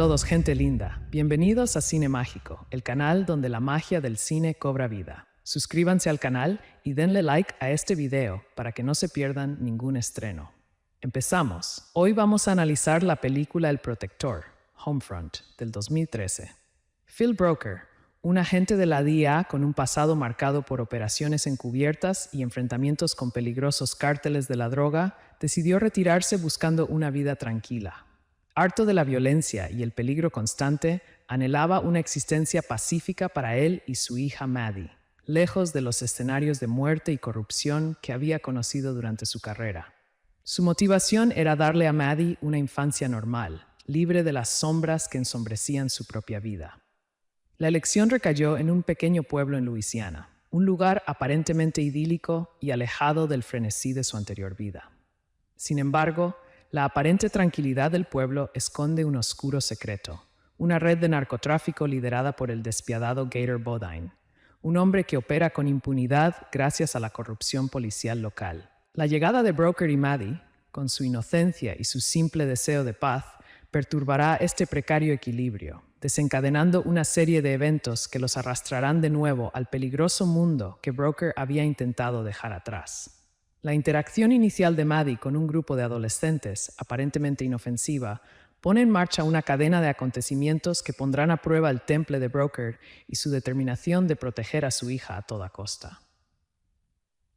todos, gente linda. Bienvenidos a Cine Mágico, el canal donde la magia del cine cobra vida. Suscríbanse al canal y denle like a este video para que no se pierdan ningún estreno. Empezamos. Hoy vamos a analizar la película El Protector, Homefront, del 2013. Phil Broker, un agente de la DEA con un pasado marcado por operaciones encubiertas y enfrentamientos con peligrosos cárteles de la droga, decidió retirarse buscando una vida tranquila. Harto de la violencia y el peligro constante, anhelaba una existencia pacífica para él y su hija Maddie, lejos de los escenarios de muerte y corrupción que había conocido durante su carrera. Su motivación era darle a Maddie una infancia normal, libre de las sombras que ensombrecían su propia vida. La elección recayó en un pequeño pueblo en Luisiana, un lugar aparentemente idílico y alejado del frenesí de su anterior vida. Sin embargo, la aparente tranquilidad del pueblo esconde un oscuro secreto, una red de narcotráfico liderada por el despiadado Gator Bodine, un hombre que opera con impunidad gracias a la corrupción policial local. La llegada de Broker y Maddie, con su inocencia y su simple deseo de paz, perturbará este precario equilibrio, desencadenando una serie de eventos que los arrastrarán de nuevo al peligroso mundo que Broker había intentado dejar atrás. La interacción inicial de Maddie con un grupo de adolescentes, aparentemente inofensiva, pone en marcha una cadena de acontecimientos que pondrán a prueba el temple de Broker y su determinación de proteger a su hija a toda costa.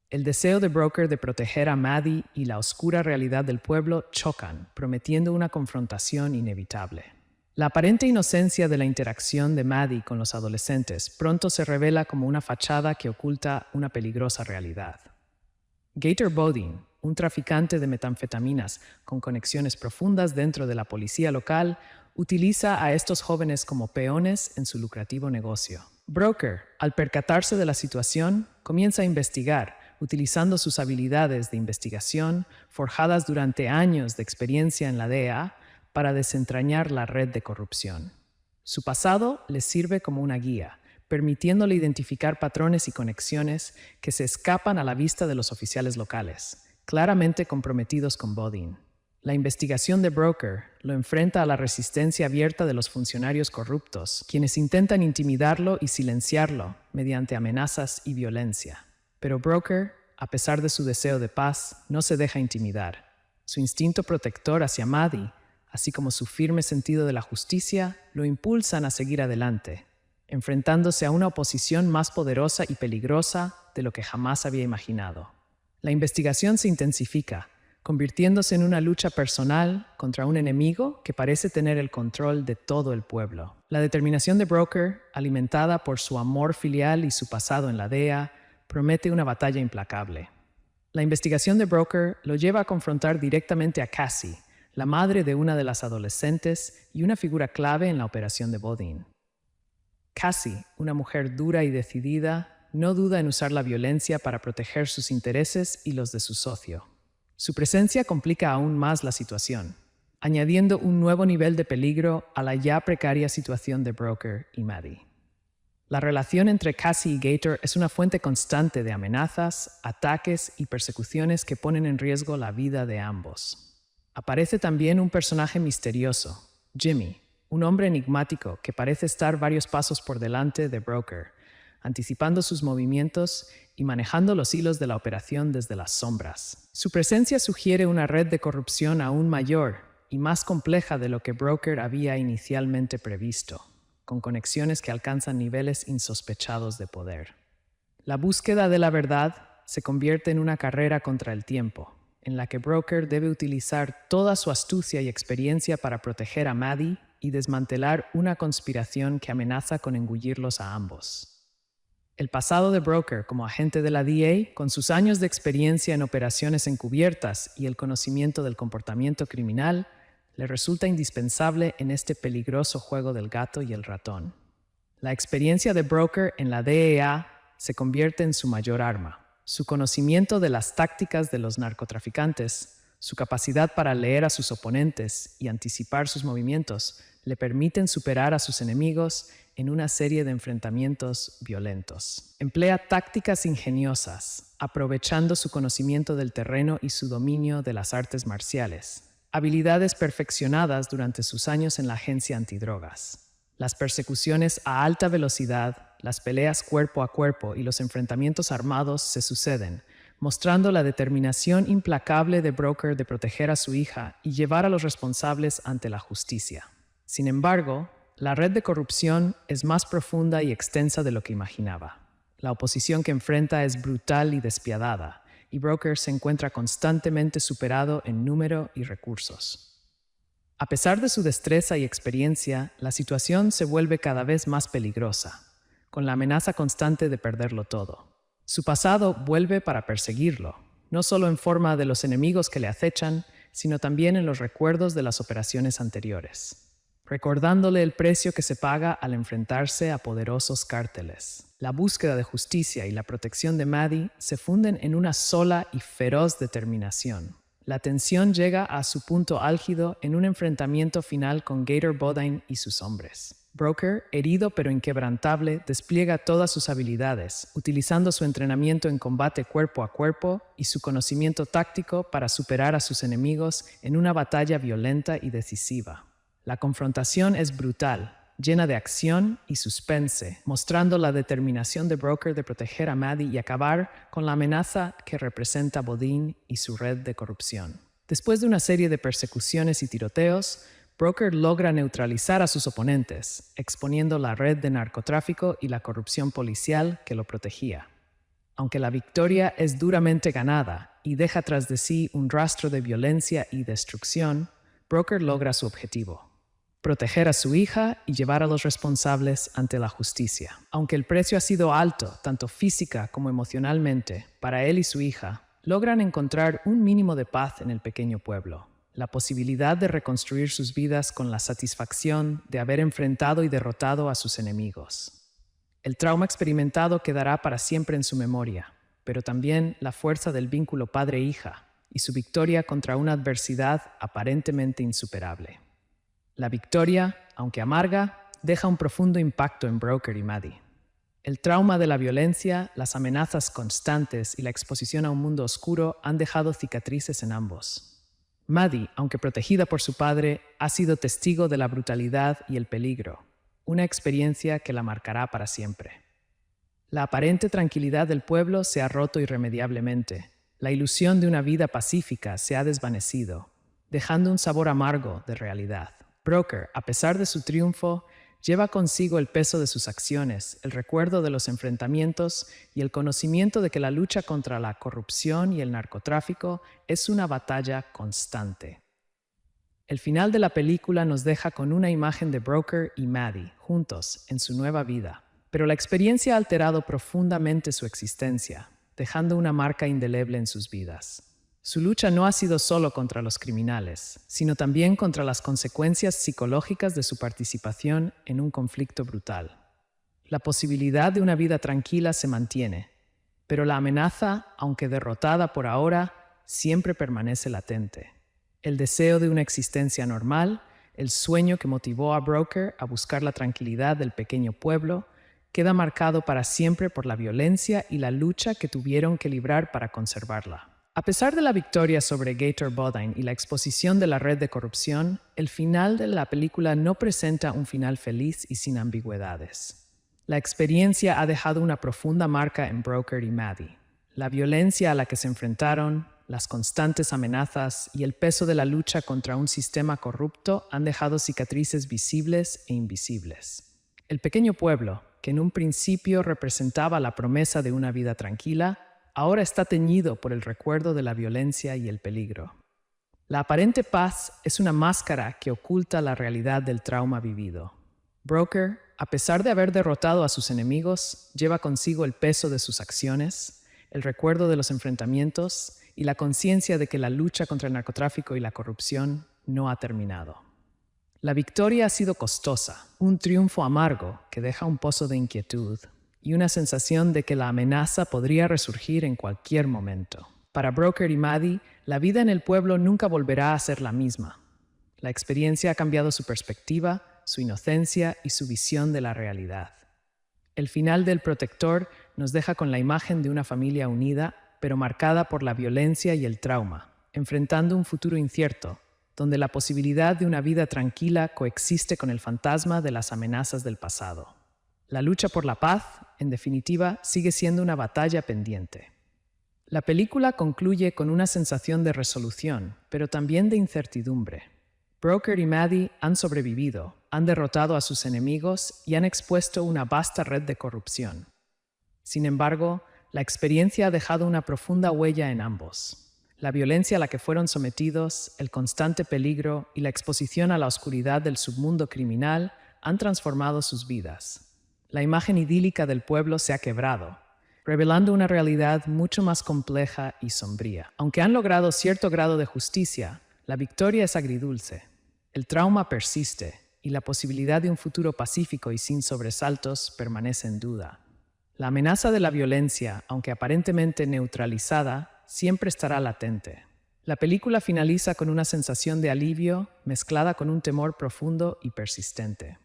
El deseo de Broker de proteger a Maddie y la oscura realidad del pueblo chocan, prometiendo una confrontación inevitable. La aparente inocencia de la interacción de Maddie con los adolescentes pronto se revela como una fachada que oculta una peligrosa realidad. Gator Bodine, un traficante de metanfetaminas con conexiones profundas dentro de la policía local, utiliza a estos jóvenes como peones en su lucrativo negocio. Broker, al percatarse de la situación, comienza a investigar, utilizando sus habilidades de investigación, forjadas durante años de experiencia en la DEA, para desentrañar la red de corrupción. Su pasado le sirve como una guía, permitiéndole identificar patrones y conexiones que se escapan a la vista de los oficiales locales, claramente comprometidos con Bodine. La investigación de Broker lo enfrenta a la resistencia abierta de los funcionarios corruptos, quienes intentan intimidarlo y silenciarlo mediante amenazas y violencia. Pero Broker, a pesar de su deseo de paz, no se deja intimidar. Su instinto protector hacia Maddie, así como su firme sentido de la justicia, lo impulsan a seguir adelante, enfrentándose a una oposición más poderosa y peligrosa de lo que jamás había imaginado. La investigación se intensifica, convirtiéndose en una lucha personal contra un enemigo que parece tener el control de todo el pueblo. La determinación de Broker, alimentada por su amor filial y su pasado en la DEA, promete una batalla implacable. La investigación de Broker lo lleva a confrontar directamente a Cassie, la madre de una de las adolescentes y una figura clave en la operación de Bodine. Cassie, una mujer dura y decidida, no duda en usar la violencia para proteger sus intereses y los de su socio. Su presencia complica aún más la situación, añadiendo un nuevo nivel de peligro a la ya precaria situación de Broker y Maddie. La relación entre Cassie y Gator es una fuente constante de amenazas, ataques y persecuciones que ponen en riesgo la vida de ambos. Aparece también un personaje misterioso, Jimmy, un hombre enigmático que parece estar varios pasos por delante de Broker, anticipando sus movimientos y manejando los hilos de la operación desde las sombras. Su presencia sugiere una red de corrupción aún mayor y más compleja de lo que Broker había inicialmente previsto, con conexiones que alcanzan niveles insospechados de poder. La búsqueda de la verdad se convierte en una carrera contra el tiempo, en la que Broker debe utilizar toda su astucia y experiencia para proteger a Maddie y desmantelar una conspiración que amenaza con engullirlos a ambos. El pasado de Broker como agente de la DEA, con sus años de experiencia en operaciones encubiertas y el conocimiento del comportamiento criminal, le resulta indispensable en este peligroso juego del gato y el ratón. La experiencia de Broker en la DEA se convierte en su mayor arma. Su conocimiento de las tácticas de los narcotraficantes, su capacidad para leer a sus oponentes y anticipar sus movimientos le permiten superar a sus enemigos en una serie de enfrentamientos violentos. Emplea tácticas ingeniosas, aprovechando su conocimiento del terreno y su dominio de las artes marciales, habilidades perfeccionadas durante sus años en la agencia antidrogas. Las persecuciones a alta velocidad, las peleas cuerpo a cuerpo y los enfrentamientos armados se suceden, mostrando la determinación implacable de Broker de proteger a su hija y llevar a los responsables ante la justicia. Sin embargo, la red de corrupción es más profunda y extensa de lo que imaginaba. La oposición que enfrenta es brutal y despiadada, y Broker se encuentra constantemente superado en número y recursos. A pesar de su destreza y experiencia, la situación se vuelve cada vez más peligrosa, con la amenaza constante de perderlo todo. Su pasado vuelve para perseguirlo, no solo en forma de los enemigos que le acechan, sino también en los recuerdos de las operaciones anteriores, recordándole el precio que se paga al enfrentarse a poderosos cárteles. La búsqueda de justicia y la protección de Maddie se funden en una sola y feroz determinación. La tensión llega a su punto álgido en un enfrentamiento final con Gator Bodine y sus hombres. Broker, herido pero inquebrantable, despliega todas sus habilidades, utilizando su entrenamiento en combate cuerpo a cuerpo y su conocimiento táctico para superar a sus enemigos en una batalla violenta y decisiva. La confrontación es brutal, llena de acción y suspense, mostrando la determinación de Broker de proteger a Maddie y acabar con la amenaza que representa Bodine y su red de corrupción. Después de una serie de persecuciones y tiroteos, Broker logra neutralizar a sus oponentes, exponiendo la red de narcotráfico y la corrupción policial que lo protegía. Aunque la victoria es duramente ganada y deja tras de sí un rastro de violencia y destrucción, Broker logra su objetivo: proteger a su hija y llevar a los responsables ante la justicia. Aunque el precio ha sido alto, tanto física como emocionalmente, para él y su hija, logran encontrar un mínimo de paz en el pequeño pueblo. La posibilidad de reconstruir sus vidas con la satisfacción de haber enfrentado y derrotado a sus enemigos. El trauma experimentado quedará para siempre en su memoria, pero también la fuerza del vínculo padre-hija y su victoria contra una adversidad aparentemente insuperable. La victoria, aunque amarga, deja un profundo impacto en Broker y Maddie. El trauma de la violencia, las amenazas constantes y la exposición a un mundo oscuro han dejado cicatrices en ambos. Maddie, aunque protegida por su padre, ha sido testigo de la brutalidad y el peligro, una experiencia que la marcará para siempre. La aparente tranquilidad del pueblo se ha roto irremediablemente. La ilusión de una vida pacífica se ha desvanecido, dejando un sabor amargo de realidad. Broker, a pesar de su triunfo, lleva consigo el peso de sus acciones, el recuerdo de los enfrentamientos y el conocimiento de que la lucha contra la corrupción y el narcotráfico es una batalla constante. El final de la película nos deja con una imagen de Broker y Maddie juntos en su nueva vida, pero la experiencia ha alterado profundamente su existencia, dejando una marca indeleble en sus vidas. Su lucha no ha sido solo contra los criminales, sino también contra las consecuencias psicológicas de su participación en un conflicto brutal. La posibilidad de una vida tranquila se mantiene, pero la amenaza, aunque derrotada por ahora, siempre permanece latente. El deseo de una existencia normal, el sueño que motivó a Broker a buscar la tranquilidad del pequeño pueblo, queda marcado para siempre por la violencia y la lucha que tuvieron que librar para conservarla. A pesar de la victoria sobre Gator Bodine y la exposición de la red de corrupción, el final de la película no presenta un final feliz y sin ambigüedades. La experiencia ha dejado una profunda marca en Broker y Maddie. La violencia a la que se enfrentaron, las constantes amenazas y el peso de la lucha contra un sistema corrupto han dejado cicatrices visibles e invisibles. El pequeño pueblo, que en un principio representaba la promesa de una vida tranquila, ahora está teñido por el recuerdo de la violencia y el peligro. La aparente paz es una máscara que oculta la realidad del trauma vivido. Broker, a pesar de haber derrotado a sus enemigos, lleva consigo el peso de sus acciones, el recuerdo de los enfrentamientos y la conciencia de que la lucha contra el narcotráfico y la corrupción no ha terminado. La victoria ha sido costosa, un triunfo amargo que deja un pozo de inquietud y una sensación de que la amenaza podría resurgir en cualquier momento. Para Broker y Maddie, la vida en el pueblo nunca volverá a ser la misma. La experiencia ha cambiado su perspectiva, su inocencia y su visión de la realidad. El final del Protector nos deja con la imagen de una familia unida, pero marcada por la violencia y el trauma, enfrentando un futuro incierto, donde la posibilidad de una vida tranquila coexiste con el fantasma de las amenazas del pasado. La lucha por la paz, en definitiva, sigue siendo una batalla pendiente. La película concluye con una sensación de resolución, pero también de incertidumbre. Broker y Maddie han sobrevivido, han derrotado a sus enemigos y han expuesto una vasta red de corrupción. Sin embargo, la experiencia ha dejado una profunda huella en ambos. La violencia a la que fueron sometidos, el constante peligro y la exposición a la oscuridad del submundo criminal han transformado sus vidas. La imagen idílica del pueblo se ha quebrado, revelando una realidad mucho más compleja y sombría. Aunque han logrado cierto grado de justicia, la victoria es agridulce. El trauma persiste y la posibilidad de un futuro pacífico y sin sobresaltos permanece en duda. La amenaza de la violencia, aunque aparentemente neutralizada, siempre estará latente. La película finaliza con una sensación de alivio mezclada con un temor profundo y persistente.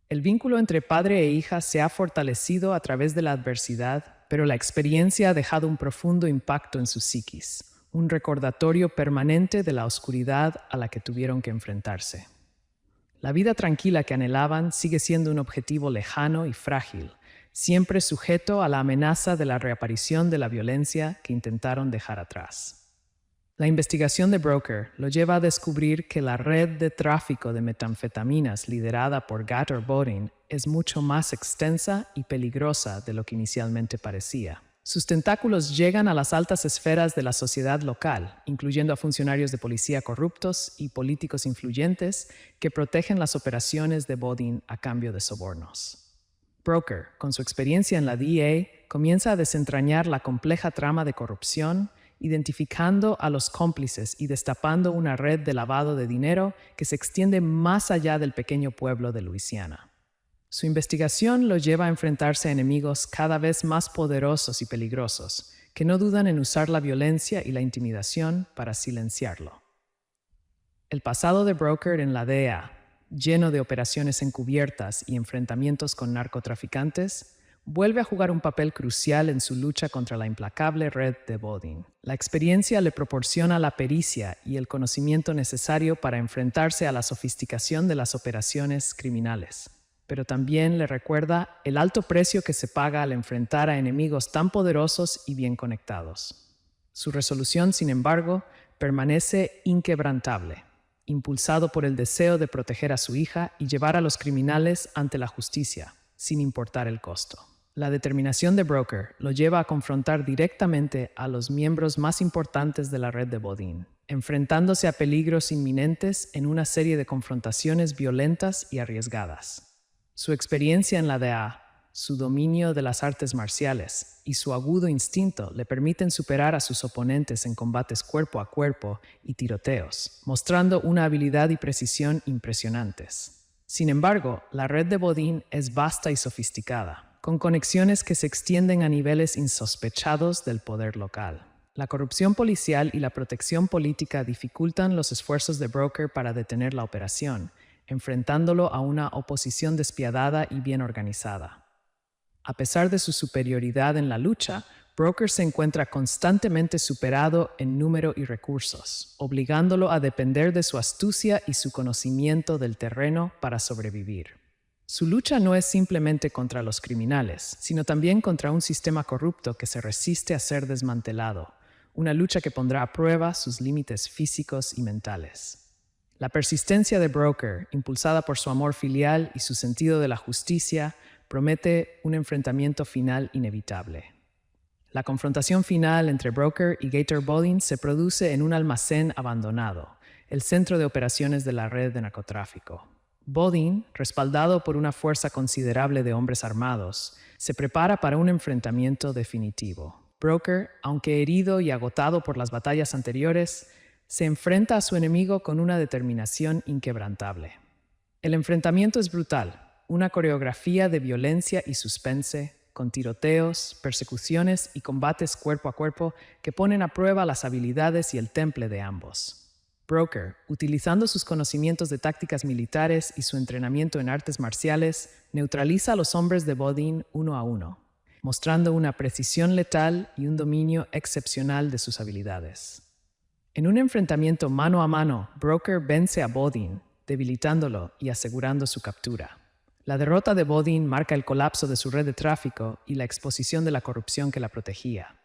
El vínculo entre padre e hija se ha fortalecido a través de la adversidad, pero la experiencia ha dejado un profundo impacto en su psiquis, un recordatorio permanente de la oscuridad a la que tuvieron que enfrentarse. La vida tranquila que anhelaban sigue siendo un objetivo lejano y frágil, siempre sujeto a la amenaza de la reaparición de la violencia que intentaron dejar atrás. La investigación de Broker lo lleva a descubrir que la red de tráfico de metanfetaminas liderada por Gator Bodine es mucho más extensa y peligrosa de lo que inicialmente parecía. Sus tentáculos llegan a las altas esferas de la sociedad local, incluyendo a funcionarios de policía corruptos y políticos influyentes que protegen las operaciones de Bodine a cambio de sobornos. Broker, con su experiencia en la DEA, comienza a desentrañar la compleja trama de corrupción, identificando a los cómplices y destapando una red de lavado de dinero que se extiende más allá del pequeño pueblo de Luisiana. Su investigación lo lleva a enfrentarse a enemigos cada vez más poderosos y peligrosos, que no dudan en usar la violencia y la intimidación para silenciarlo. El pasado de Broker en la DEA, lleno de operaciones encubiertas y enfrentamientos con narcotraficantes, vuelve a jugar un papel crucial en su lucha contra la implacable red de Bodine. La experiencia le proporciona la pericia y el conocimiento necesario para enfrentarse a la sofisticación de las operaciones criminales, pero también le recuerda el alto precio que se paga al enfrentar a enemigos tan poderosos y bien conectados. Su resolución, sin embargo, permanece inquebrantable, impulsado por el deseo de proteger a su hija y llevar a los criminales ante la justicia, sin importar el costo. La determinación de Broker lo lleva a confrontar directamente a los miembros más importantes de la red de Bodine, enfrentándose a peligros inminentes en una serie de confrontaciones violentas y arriesgadas. Su experiencia en la DEA, su dominio de las artes marciales y su agudo instinto le permiten superar a sus oponentes en combates cuerpo a cuerpo y tiroteos, mostrando una habilidad y precisión impresionantes. Sin embargo, la red de Bodine es vasta y sofisticada, con conexiones que se extienden a niveles insospechados del poder local. La corrupción policial y la protección política dificultan los esfuerzos de Broker para detener la operación, enfrentándolo a una oposición despiadada y bien organizada. A pesar de su superioridad en la lucha, Broker se encuentra constantemente superado en número y recursos, obligándolo a depender de su astucia y su conocimiento del terreno para sobrevivir. Su lucha no es simplemente contra los criminales, sino también contra un sistema corrupto que se resiste a ser desmantelado, una lucha que pondrá a prueba sus límites físicos y mentales. La persistencia de Broker, impulsada por su amor filial y su sentido de la justicia, promete un enfrentamiento final inevitable. La confrontación final entre Broker y Gator Bodine se produce en un almacén abandonado, el centro de operaciones de la red de narcotráfico. Bodine, respaldado por una fuerza considerable de hombres armados, se prepara para un enfrentamiento definitivo. Broker, aunque herido y agotado por las batallas anteriores, se enfrenta a su enemigo con una determinación inquebrantable. El enfrentamiento es brutal, una coreografía de violencia y suspense, con tiroteos, persecuciones y combates cuerpo a cuerpo que ponen a prueba las habilidades y el temple de ambos. Broker, utilizando sus conocimientos de tácticas militares y su entrenamiento en artes marciales, neutraliza a los hombres de Bodine uno a uno, mostrando una precisión letal y un dominio excepcional de sus habilidades. En un enfrentamiento mano a mano, Broker vence a Bodin, debilitándolo y asegurando su captura. La derrota de Bodin marca el colapso de su red de tráfico y la exposición de la corrupción que la protegía.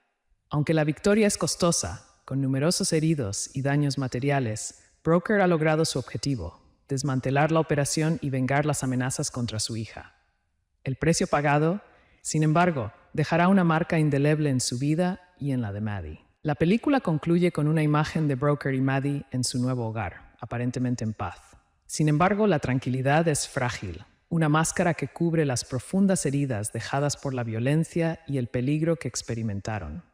Aunque la victoria es costosa, con numerosos heridos y daños materiales, Broker ha logrado su objetivo: desmantelar la operación y vengar las amenazas contra su hija. El precio pagado, sin embargo, dejará una marca indeleble en su vida y en la de Maddie. La película concluye con una imagen de Broker y Maddie en su nuevo hogar, aparentemente en paz. Sin embargo, la tranquilidad es frágil, una máscara que cubre las profundas heridas dejadas por la violencia y el peligro que experimentaron.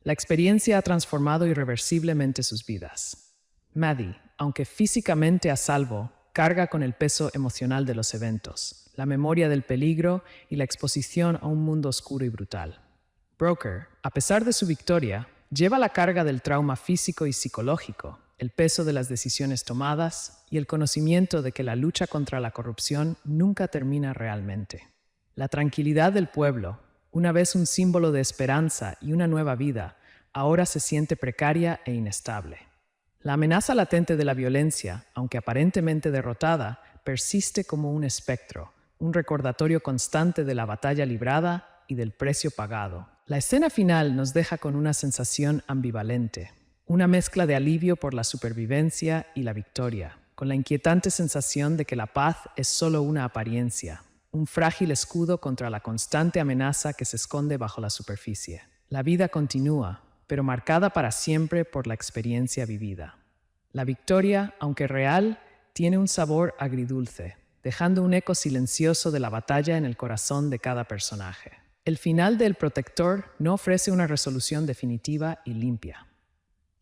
La experiencia ha transformado irreversiblemente sus vidas. Maddie, aunque físicamente a salvo, carga con el peso emocional de los eventos, la memoria del peligro y la exposición a un mundo oscuro y brutal. Broker, a pesar de su victoria, lleva la carga del trauma físico y psicológico, el peso de las decisiones tomadas y el conocimiento de que la lucha contra la corrupción nunca termina realmente. La tranquilidad del pueblo, una vez un símbolo de esperanza y una nueva vida, ahora se siente precaria e inestable. La amenaza latente de la violencia, aunque aparentemente derrotada, persiste como un espectro, un recordatorio constante de la batalla librada y del precio pagado. La escena final nos deja con una sensación ambivalente, una mezcla de alivio por la supervivencia y la victoria, con la inquietante sensación de que la paz es solo una apariencia, un frágil escudo contra la constante amenaza que se esconde bajo la superficie. La vida continúa, pero marcada para siempre por la experiencia vivida. La victoria, aunque real, tiene un sabor agridulce, dejando un eco silencioso de la batalla en el corazón de cada personaje. El final de El Protector no ofrece una resolución definitiva y limpia.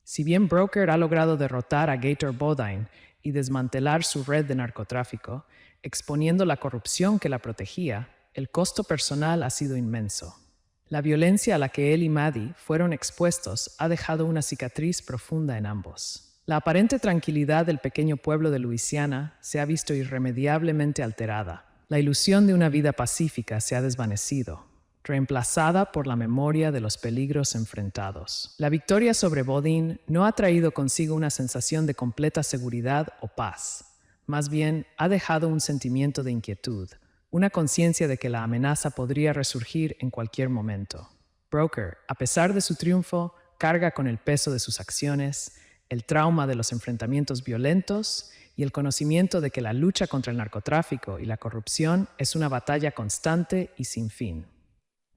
Si bien Broker ha logrado derrotar a Gator Bodine y desmantelar su red de narcotráfico, exponiendo la corrupción que la protegía, el costo personal ha sido inmenso. La violencia a la que él y Maddie fueron expuestos ha dejado una cicatriz profunda en ambos. La aparente tranquilidad del pequeño pueblo de Luisiana se ha visto irremediablemente alterada. La ilusión de una vida pacífica se ha desvanecido, reemplazada por la memoria de los peligros enfrentados. La victoria sobre Bodine no ha traído consigo una sensación de completa seguridad o paz. Más bien, ha dejado un sentimiento de inquietud, una conciencia de que la amenaza podría resurgir en cualquier momento. Broker, a pesar de su triunfo, carga con el peso de sus acciones, el trauma de los enfrentamientos violentos y el conocimiento de que la lucha contra el narcotráfico y la corrupción es una batalla constante y sin fin.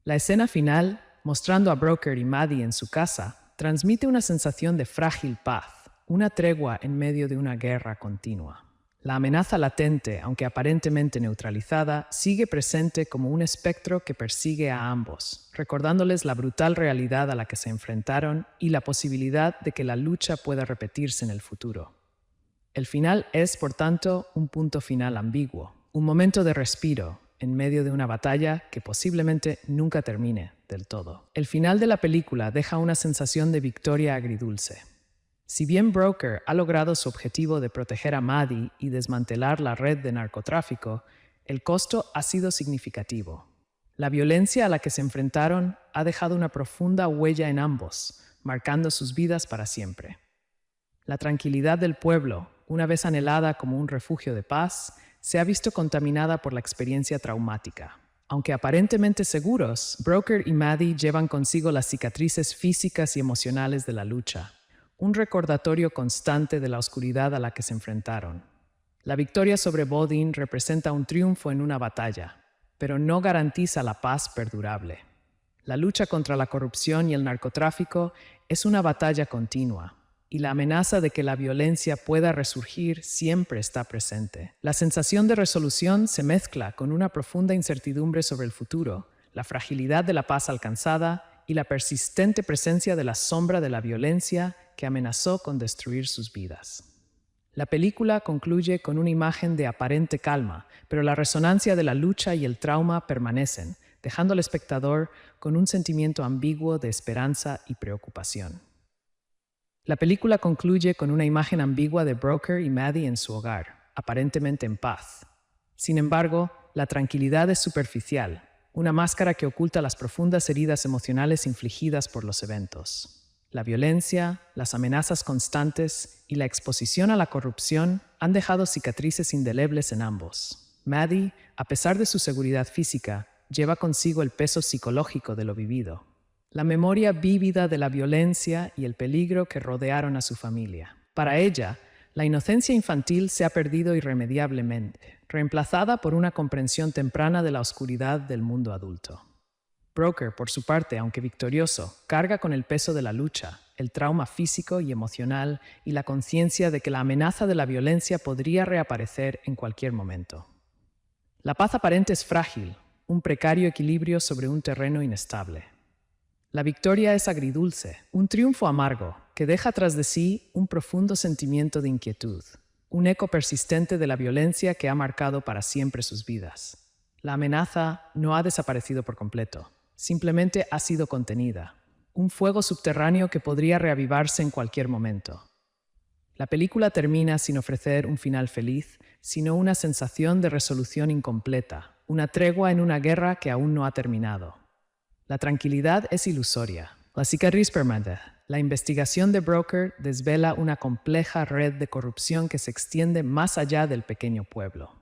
La escena final, mostrando a Broker y Maddie en su casa, transmite una sensación de frágil paz, una tregua en medio de una guerra continua. La amenaza latente, aunque aparentemente neutralizada, sigue presente como un espectro que persigue a ambos, recordándoles la brutal realidad a la que se enfrentaron y la posibilidad de que la lucha pueda repetirse en el futuro. El final es, por tanto, un punto final ambiguo, un momento de respiro en medio de una batalla que posiblemente nunca termine del todo. El final de la película deja una sensación de victoria agridulce. Si bien Broker ha logrado su objetivo de proteger a Maddie y desmantelar la red de narcotráfico, el costo ha sido significativo. La violencia a la que se enfrentaron ha dejado una profunda huella en ambos, marcando sus vidas para siempre. La tranquilidad del pueblo, una vez anhelada como un refugio de paz, se ha visto contaminada por la experiencia traumática. Aunque aparentemente seguros, Broker y Maddie llevan consigo las cicatrices físicas y emocionales de la lucha, un recordatorio constante de la oscuridad a la que se enfrentaron. La victoria sobre Bodine representa un triunfo en una batalla, pero no garantiza la paz perdurable. La lucha contra la corrupción y el narcotráfico es una batalla continua, y la amenaza de que la violencia pueda resurgir siempre está presente. La sensación de resolución se mezcla con una profunda incertidumbre sobre el futuro, la fragilidad de la paz alcanzada y la persistente presencia de la sombra de la violencia que amenazó con destruir sus vidas. La película concluye con una imagen de aparente calma, pero la resonancia de la lucha y el trauma permanecen, dejando al espectador con un sentimiento ambiguo de esperanza y preocupación. La película concluye con una imagen ambigua de Broker y Maddie en su hogar, aparentemente en paz. Sin embargo, la tranquilidad es superficial, una máscara que oculta las profundas heridas emocionales infligidas por los eventos. La violencia, las amenazas constantes y la exposición a la corrupción han dejado cicatrices indelebles en ambos. Maddie, a pesar de su seguridad física, lleva consigo el peso psicológico de lo vivido. La memoria vívida de la violencia y el peligro que rodearon a su familia. Para ella, la inocencia infantil se ha perdido irremediablemente, reemplazada por una comprensión temprana de la oscuridad del mundo adulto. Broker, por su parte, aunque victorioso, carga con el peso de la lucha, el trauma físico y emocional y la conciencia de que la amenaza de la violencia podría reaparecer en cualquier momento. La paz aparente es frágil, un precario equilibrio sobre un terreno inestable. La victoria es agridulce, un triunfo amargo, que deja tras de sí un profundo sentimiento de inquietud, un eco persistente de la violencia que ha marcado para siempre sus vidas. La amenaza no ha desaparecido por completo, simplemente ha sido contenida, un fuego subterráneo que podría reavivarse en cualquier momento. La película termina sin ofrecer un final feliz, sino una sensación de resolución incompleta, una tregua en una guerra que aún no ha terminado. La tranquilidad es ilusoria. La cicatriz permanece. La investigación de Broker desvela una compleja red de corrupción que se extiende más allá del pequeño pueblo.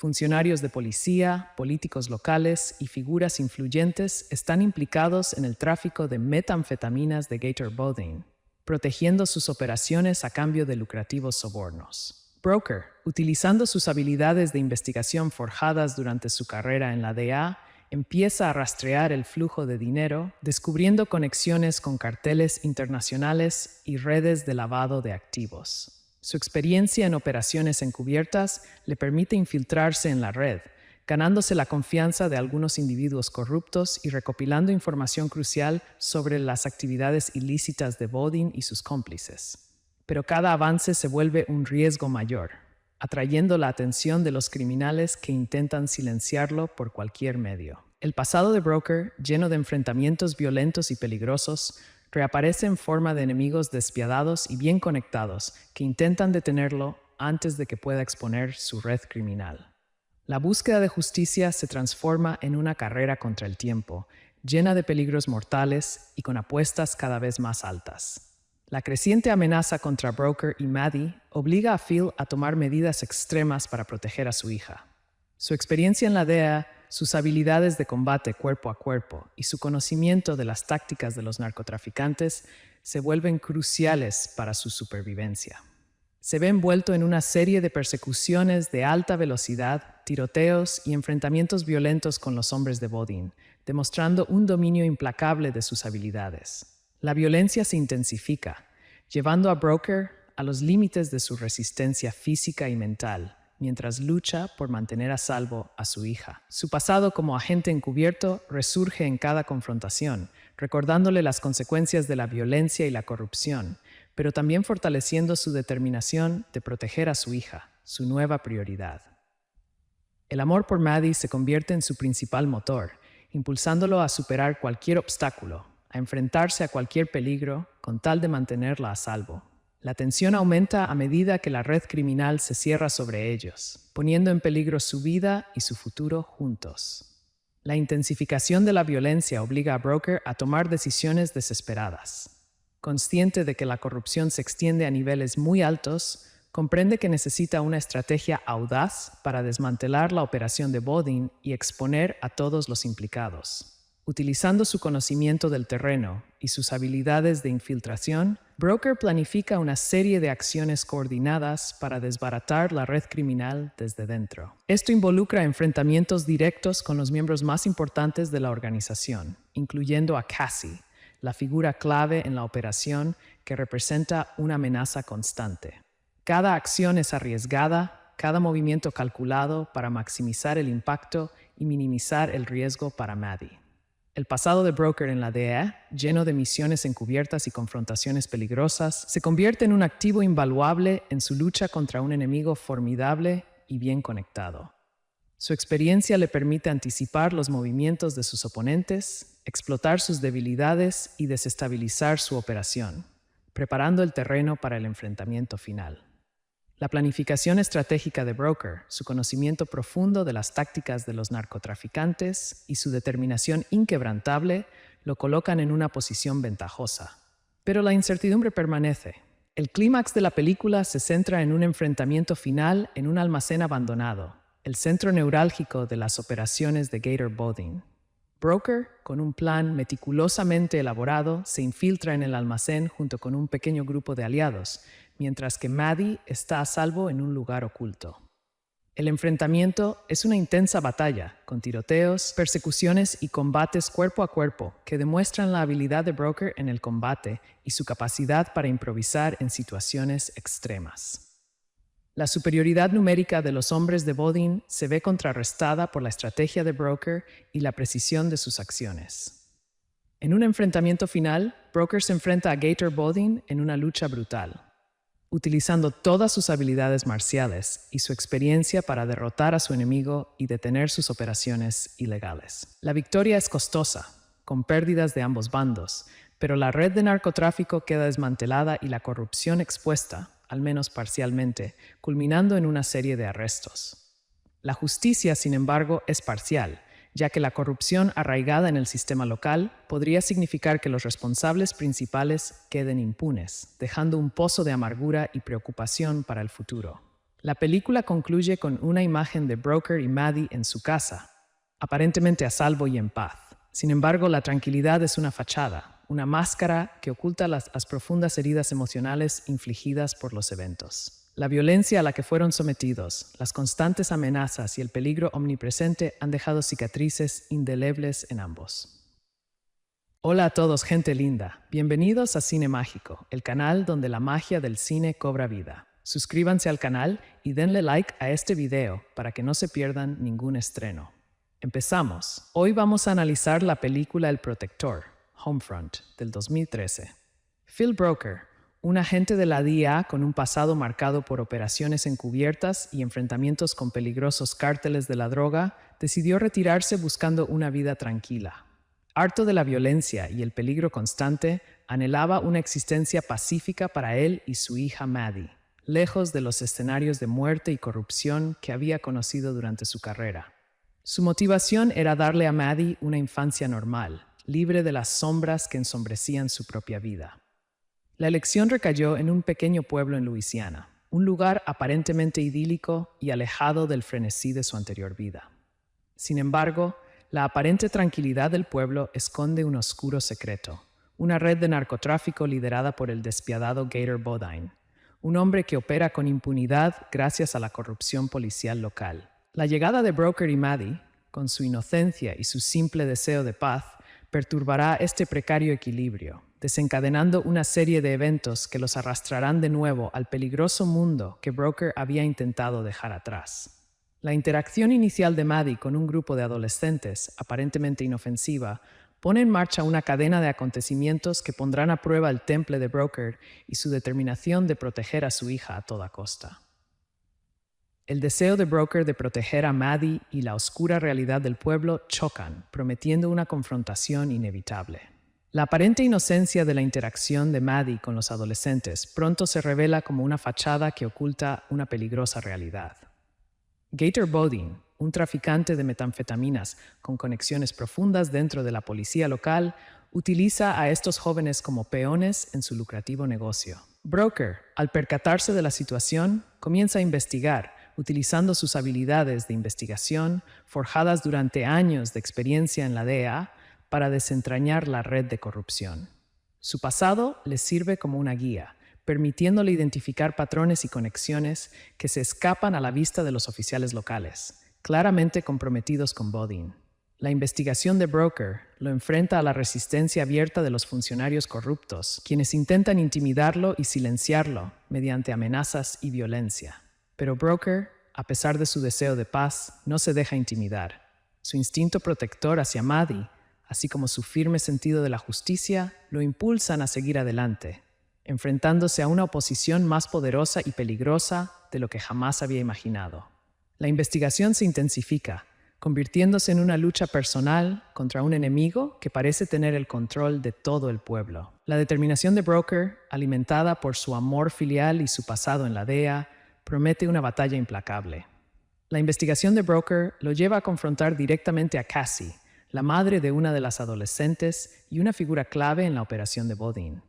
Funcionarios de policía, políticos locales y figuras influyentes están implicados en el tráfico de metanfetaminas de Gator Bodine, protegiendo sus operaciones a cambio de lucrativos sobornos. Broker, utilizando sus habilidades de investigación forjadas durante su carrera en la DEA, empieza a rastrear el flujo de dinero, descubriendo conexiones con carteles internacionales y redes de lavado de activos. Su experiencia en operaciones encubiertas le permite infiltrarse en la red, ganándose la confianza de algunos individuos corruptos y recopilando información crucial sobre las actividades ilícitas de Bodine y sus cómplices. Pero cada avance se vuelve un riesgo mayor, atrayendo la atención de los criminales que intentan silenciarlo por cualquier medio. El pasado de Broker, lleno de enfrentamientos violentos y peligrosos, reaparece en forma de enemigos despiadados y bien conectados que intentan detenerlo antes de que pueda exponer su red criminal. La búsqueda de justicia se transforma en una carrera contra el tiempo, llena de peligros mortales y con apuestas cada vez más altas. La creciente amenaza contra Broker y Maddie obliga a Phil a tomar medidas extremas para proteger a su hija. Su experiencia en la DEA, sus habilidades de combate cuerpo a cuerpo y su conocimiento de las tácticas de los narcotraficantes se vuelven cruciales para su supervivencia. Se ve envuelto en una serie de persecuciones de alta velocidad, tiroteos y enfrentamientos violentos con los hombres de Bodine, demostrando un dominio implacable de sus habilidades. La violencia se intensifica, llevando a Broker a los límites de su resistencia física y mental, mientras lucha por mantener a salvo a su hija. Su pasado como agente encubierto resurge en cada confrontación, recordándole las consecuencias de la violencia y la corrupción, pero también fortaleciendo su determinación de proteger a su hija, su nueva prioridad. El amor por Maddie se convierte en su principal motor, impulsándolo a superar cualquier obstáculo, a enfrentarse a cualquier peligro con tal de mantenerla a salvo. La tensión aumenta a medida que la red criminal se cierra sobre ellos, poniendo en peligro su vida y su futuro juntos. La intensificación de la violencia obliga a Broker a tomar decisiones desesperadas. Consciente de que la corrupción se extiende a niveles muy altos, comprende que necesita una estrategia audaz para desmantelar la operación de Bodine y exponer a todos los implicados. Utilizando su conocimiento del terreno y sus habilidades de infiltración, Broker planifica una serie de acciones coordinadas para desbaratar la red criminal desde dentro. Esto involucra enfrentamientos directos con los miembros más importantes de la organización, incluyendo a Cassie, la figura clave en la operación que representa una amenaza constante. Cada acción es arriesgada, cada movimiento calculado para maximizar el impacto y minimizar el riesgo para Maddie. El pasado de Broker en la DEA, lleno de misiones encubiertas y confrontaciones peligrosas, se convierte en un activo invaluable en su lucha contra un enemigo formidable y bien conectado. Su experiencia le permite anticipar los movimientos de sus oponentes, explotar sus debilidades y desestabilizar su operación, preparando el terreno para el enfrentamiento final. La planificación estratégica de Broker, su conocimiento profundo de las tácticas de los narcotraficantes y su determinación inquebrantable lo colocan en una posición ventajosa. Pero la incertidumbre permanece. El clímax de la película se centra en un enfrentamiento final en un almacén abandonado, el centro neurálgico de las operaciones de Gator Bodine. Broker, con un plan meticulosamente elaborado, se infiltra en el almacén junto con un pequeño grupo de aliados, mientras que Maddie está a salvo en un lugar oculto. El enfrentamiento es una intensa batalla, con tiroteos, persecuciones y combates cuerpo a cuerpo que demuestran la habilidad de Broker en el combate y su capacidad para improvisar en situaciones extremas. La superioridad numérica de los hombres de Bodine se ve contrarrestada por la estrategia de Broker y la precisión de sus acciones. En un enfrentamiento final, Broker se enfrenta a Gator Bodine en una lucha brutal, utilizando todas sus habilidades marciales y su experiencia para derrotar a su enemigo y detener sus operaciones ilegales. La victoria es costosa, con pérdidas de ambos bandos, pero la red de narcotráfico queda desmantelada y la corrupción expuesta, al menos parcialmente, culminando en una serie de arrestos. La justicia, sin embargo, es parcial, ya que la corrupción arraigada en el sistema local podría significar que los responsables principales queden impunes, dejando un pozo de amargura y preocupación para el futuro. La película concluye con una imagen de Broker y Maddie en su casa, aparentemente a salvo y en paz. Sin embargo, la tranquilidad es una fachada, una máscara que oculta las profundas heridas emocionales infligidas por los eventos. La violencia a la que fueron sometidos, las constantes amenazas y el peligro omnipresente han dejado cicatrices indelebles en ambos. Hola a todos, gente linda. Bienvenidos a Cine Mágico, el canal donde la magia del cine cobra vida. Suscríbanse al canal y denle like a este video para que no se pierdan ningún estreno. Empezamos. Hoy vamos a analizar la película El Protector, Homefront, del 2013. Phil Broker, un agente de la DEA con un pasado marcado por operaciones encubiertas y enfrentamientos con peligrosos cárteles de la droga, decidió retirarse buscando una vida tranquila. Harto de la violencia y el peligro constante, anhelaba una existencia pacífica para él y su hija Maddie, lejos de los escenarios de muerte y corrupción que había conocido durante su carrera. Su motivación era darle a Maddie una infancia normal, libre de las sombras que ensombrecían su propia vida. La elección recayó en un pequeño pueblo en Luisiana, un lugar aparentemente idílico y alejado del frenesí de su anterior vida. Sin embargo, la aparente tranquilidad del pueblo esconde un oscuro secreto, una red de narcotráfico liderada por el despiadado Gator Bodine, un hombre que opera con impunidad gracias a la corrupción policial local. La llegada de Broker y Maddie, con su inocencia y su simple deseo de paz, perturbará este precario equilibrio, desencadenando una serie de eventos que los arrastrarán de nuevo al peligroso mundo que Broker había intentado dejar atrás. La interacción inicial de Maddie con un grupo de adolescentes, aparentemente inofensiva, pone en marcha una cadena de acontecimientos que pondrán a prueba el temple de Broker y su determinación de proteger a su hija a toda costa. El deseo de Broker de proteger a Maddie y la oscura realidad del pueblo chocan, prometiendo una confrontación inevitable. La aparente inocencia de la interacción de Maddie con los adolescentes pronto se revela como una fachada que oculta una peligrosa realidad. Gator Bodine, un traficante de metanfetaminas con conexiones profundas dentro de la policía local, utiliza a estos jóvenes como peones en su lucrativo negocio. Broker, al percatarse de la situación, comienza a investigar, utilizando sus habilidades de investigación, forjadas durante años de experiencia en la DEA, para desentrañar la red de corrupción. Su pasado le sirve como una guía, permitiéndole identificar patrones y conexiones que se escapan a la vista de los oficiales locales, claramente comprometidos con Bodine. La investigación de Broker lo enfrenta a la resistencia abierta de los funcionarios corruptos, quienes intentan intimidarlo y silenciarlo mediante amenazas y violencia. Pero Broker, a pesar de su deseo de paz, no se deja intimidar. Su instinto protector hacia Maddie, así como su firme sentido de la justicia, lo impulsan a seguir adelante, enfrentándose a una oposición más poderosa y peligrosa de lo que jamás había imaginado. La investigación se intensifica, convirtiéndose en una lucha personal contra un enemigo que parece tener el control de todo el pueblo. La determinación de Broker, alimentada por su amor filial y su pasado en la DEA, promete una batalla implacable. La investigación de Broker lo lleva a confrontar directamente a Cassie, la madre de una de las adolescentes y una figura clave en la operación de Bodine.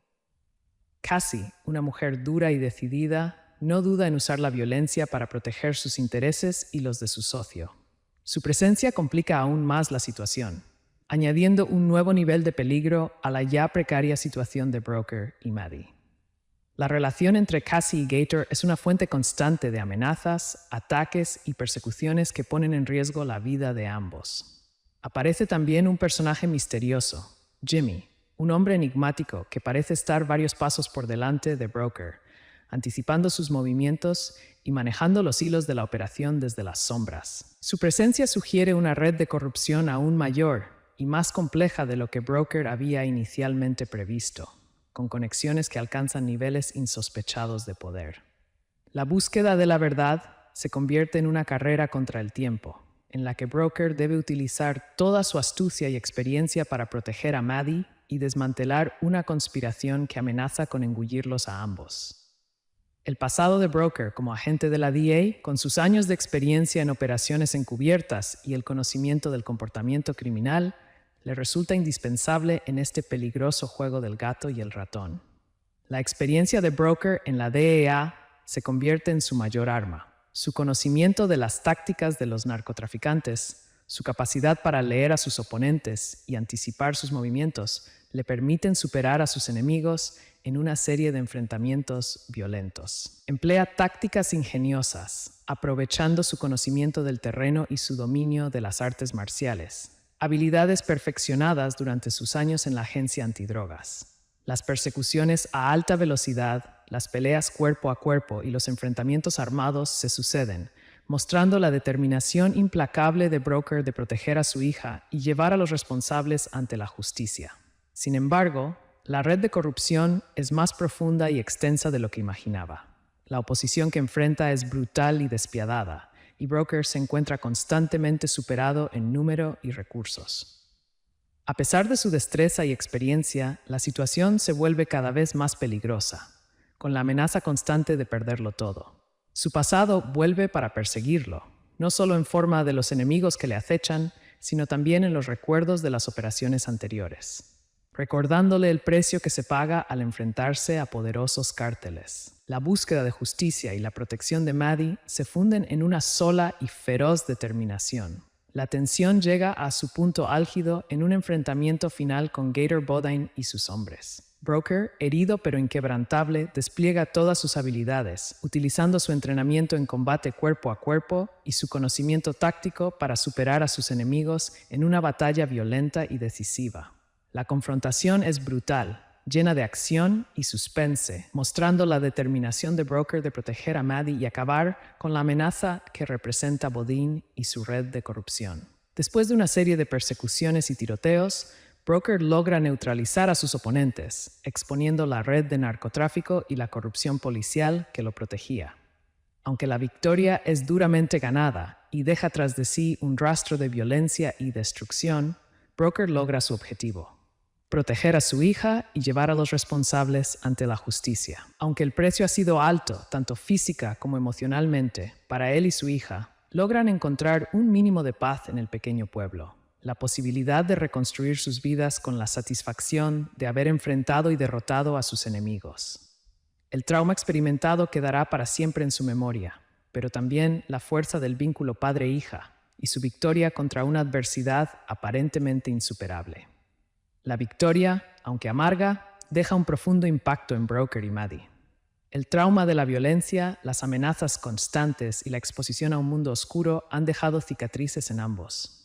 Cassie, una mujer dura y decidida, no duda en usar la violencia para proteger sus intereses y los de su socio. Su presencia complica aún más la situación, añadiendo un nuevo nivel de peligro a la ya precaria situación de Broker y Maddie. La relación entre Cassie y Gator es una fuente constante de amenazas, ataques y persecuciones que ponen en riesgo la vida de ambos. Aparece también un personaje misterioso, Jimmy, un hombre enigmático que parece estar varios pasos por delante de Broker, anticipando sus movimientos y manejando los hilos de la operación desde las sombras. Su presencia sugiere una red de corrupción aún mayor y más compleja de lo que Broker había inicialmente previsto, con conexiones que alcanzan niveles insospechados de poder. La búsqueda de la verdad se convierte en una carrera contra el tiempo, en la que Broker debe utilizar toda su astucia y experiencia para proteger a Maddie y desmantelar una conspiración que amenaza con engullirlos a ambos. El pasado de Broker como agente de la DEA, con sus años de experiencia en operaciones encubiertas y el conocimiento del comportamiento criminal, le resulta indispensable en este peligroso juego del gato y el ratón. La experiencia de Broker en la DEA se convierte en su mayor arma. Su conocimiento de las tácticas de los narcotraficantes, su capacidad para leer a sus oponentes y anticipar sus movimientos, le permiten superar a sus enemigos en una serie de enfrentamientos violentos. Emplea tácticas ingeniosas, aprovechando su conocimiento del terreno y su dominio de las artes marciales, habilidades perfeccionadas durante sus años en la agencia antidrogas. Las persecuciones a alta velocidad, las peleas cuerpo a cuerpo y los enfrentamientos armados se suceden, mostrando la determinación implacable de Broker de proteger a su hija y llevar a los responsables ante la justicia. Sin embargo, la red de corrupción es más profunda y extensa de lo que imaginaba. La oposición que enfrenta es brutal y despiadada, y Broker se encuentra constantemente superado en número y recursos. A pesar de su destreza y experiencia, la situación se vuelve cada vez más peligrosa, con la amenaza constante de perderlo todo. Su pasado vuelve para perseguirlo, no solo en forma de los enemigos que le acechan, sino también en los recuerdos de las operaciones anteriores, recordándole el precio que se paga al enfrentarse a poderosos cárteles. La búsqueda de justicia y la protección de Maddie se funden en una sola y feroz determinación. La tensión llega a su punto álgido en un enfrentamiento final con Gator Bodine y sus hombres. Broker, herido pero inquebrantable, despliega todas sus habilidades, utilizando su entrenamiento en combate cuerpo a cuerpo y su conocimiento táctico para superar a sus enemigos en una batalla violenta y decisiva. La confrontación es brutal, llena de acción y suspense, mostrando la determinación de Broker de proteger a Maddie y acabar con la amenaza que representa Bodine y su red de corrupción. Después de una serie de persecuciones y tiroteos, Broker logra neutralizar a sus oponentes, exponiendo la red de narcotráfico y la corrupción policial que lo protegía. Aunque la victoria es duramente ganada y deja tras de sí un rastro de violencia y destrucción, Broker logra su objetivo: proteger a su hija y llevar a los responsables ante la justicia. Aunque el precio ha sido alto, tanto física como emocionalmente, para él y su hija, logran encontrar un mínimo de paz en el pequeño pueblo. La posibilidad de reconstruir sus vidas con la satisfacción de haber enfrentado y derrotado a sus enemigos. El trauma experimentado quedará para siempre en su memoria, pero también la fuerza del vínculo padre-hija y su victoria contra una adversidad aparentemente insuperable. La victoria, aunque amarga, deja un profundo impacto en Broker y Maddie. El trauma de la violencia, las amenazas constantes y la exposición a un mundo oscuro han dejado cicatrices en ambos.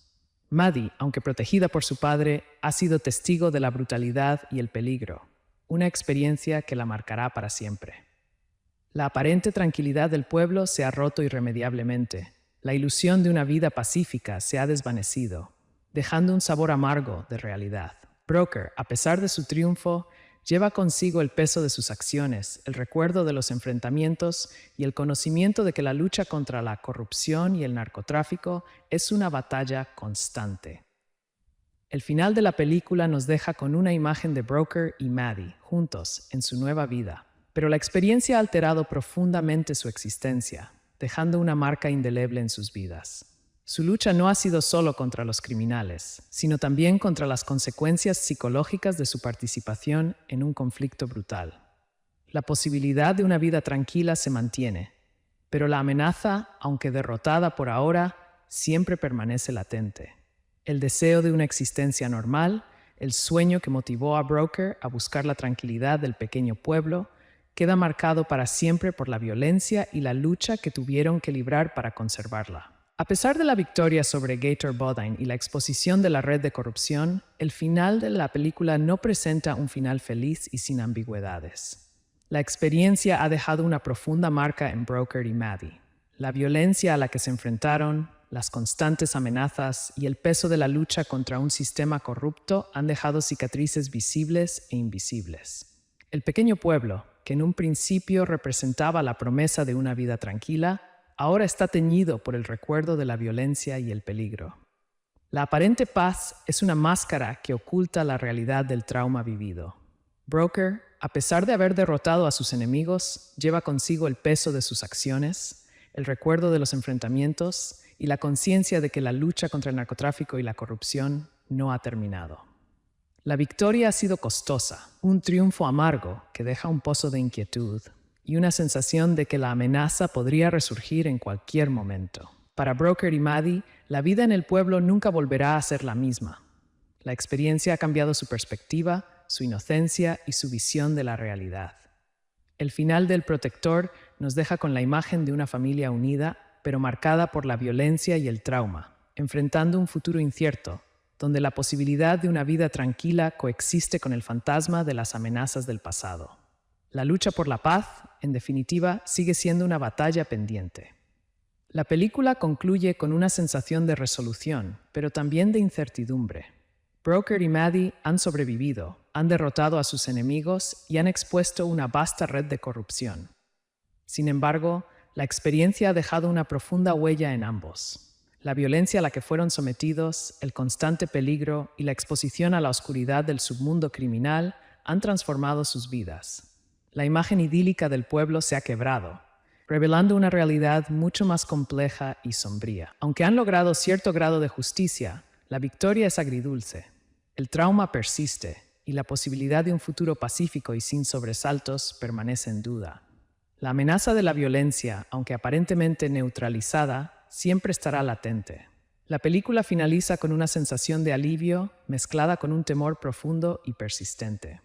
Maddie, aunque protegida por su padre, ha sido testigo de la brutalidad y el peligro, una experiencia que la marcará para siempre. La aparente tranquilidad del pueblo se ha roto irremediablemente. La ilusión de una vida pacífica se ha desvanecido, dejando un sabor amargo de realidad. Broker, a pesar de su triunfo, lleva consigo el peso de sus acciones, el recuerdo de los enfrentamientos y el conocimiento de que la lucha contra la corrupción y el narcotráfico es una batalla constante. El final de la película nos deja con una imagen de Broker y Maddie juntos en su nueva vida, pero la experiencia ha alterado profundamente su existencia, dejando una marca indeleble en sus vidas. Su lucha no ha sido solo contra los criminales, sino también contra las consecuencias psicológicas de su participación en un conflicto brutal. La posibilidad de una vida tranquila se mantiene, pero la amenaza, aunque derrotada por ahora, siempre permanece latente. El deseo de una existencia normal, el sueño que motivó a Broker a buscar la tranquilidad del pequeño pueblo, queda marcado para siempre por la violencia y la lucha que tuvieron que librar para conservarla. A pesar de la victoria sobre Gator Bodine y la exposición de la red de corrupción, el final de la película no presenta un final feliz y sin ambigüedades. La experiencia ha dejado una profunda marca en Broker y Maddie. La violencia a la que se enfrentaron, las constantes amenazas y el peso de la lucha contra un sistema corrupto han dejado cicatrices visibles e invisibles. El pequeño pueblo, que en un principio representaba la promesa de una vida tranquila, ahora está teñido por el recuerdo de la violencia y el peligro. La aparente paz es una máscara que oculta la realidad del trauma vivido. Broker, a pesar de haber derrotado a sus enemigos, lleva consigo el peso de sus acciones, el recuerdo de los enfrentamientos y la conciencia de que la lucha contra el narcotráfico y la corrupción no ha terminado. La victoria ha sido costosa, un triunfo amargo que deja un pozo de inquietud y una sensación de que la amenaza podría resurgir en cualquier momento. Para Broker y Maddie, la vida en el pueblo nunca volverá a ser la misma. La experiencia ha cambiado su perspectiva, su inocencia y su visión de la realidad. El final del Protector nos deja con la imagen de una familia unida, pero marcada por la violencia y el trauma, enfrentando un futuro incierto, donde la posibilidad de una vida tranquila coexiste con el fantasma de las amenazas del pasado. La lucha por la paz, en definitiva, sigue siendo una batalla pendiente. La película concluye con una sensación de resolución, pero también de incertidumbre. Broker y Maddie han sobrevivido, han derrotado a sus enemigos y han expuesto una vasta red de corrupción. Sin embargo, la experiencia ha dejado una profunda huella en ambos. La violencia a la que fueron sometidos, el constante peligro y la exposición a la oscuridad del submundo criminal han transformado sus vidas. La imagen idílica del pueblo se ha quebrado, revelando una realidad mucho más compleja y sombría. Aunque han logrado cierto grado de justicia, la victoria es agridulce. El trauma persiste y la posibilidad de un futuro pacífico y sin sobresaltos permanece en duda. La amenaza de la violencia, aunque aparentemente neutralizada, siempre estará latente. La película finaliza con una sensación de alivio mezclada con un temor profundo y persistente.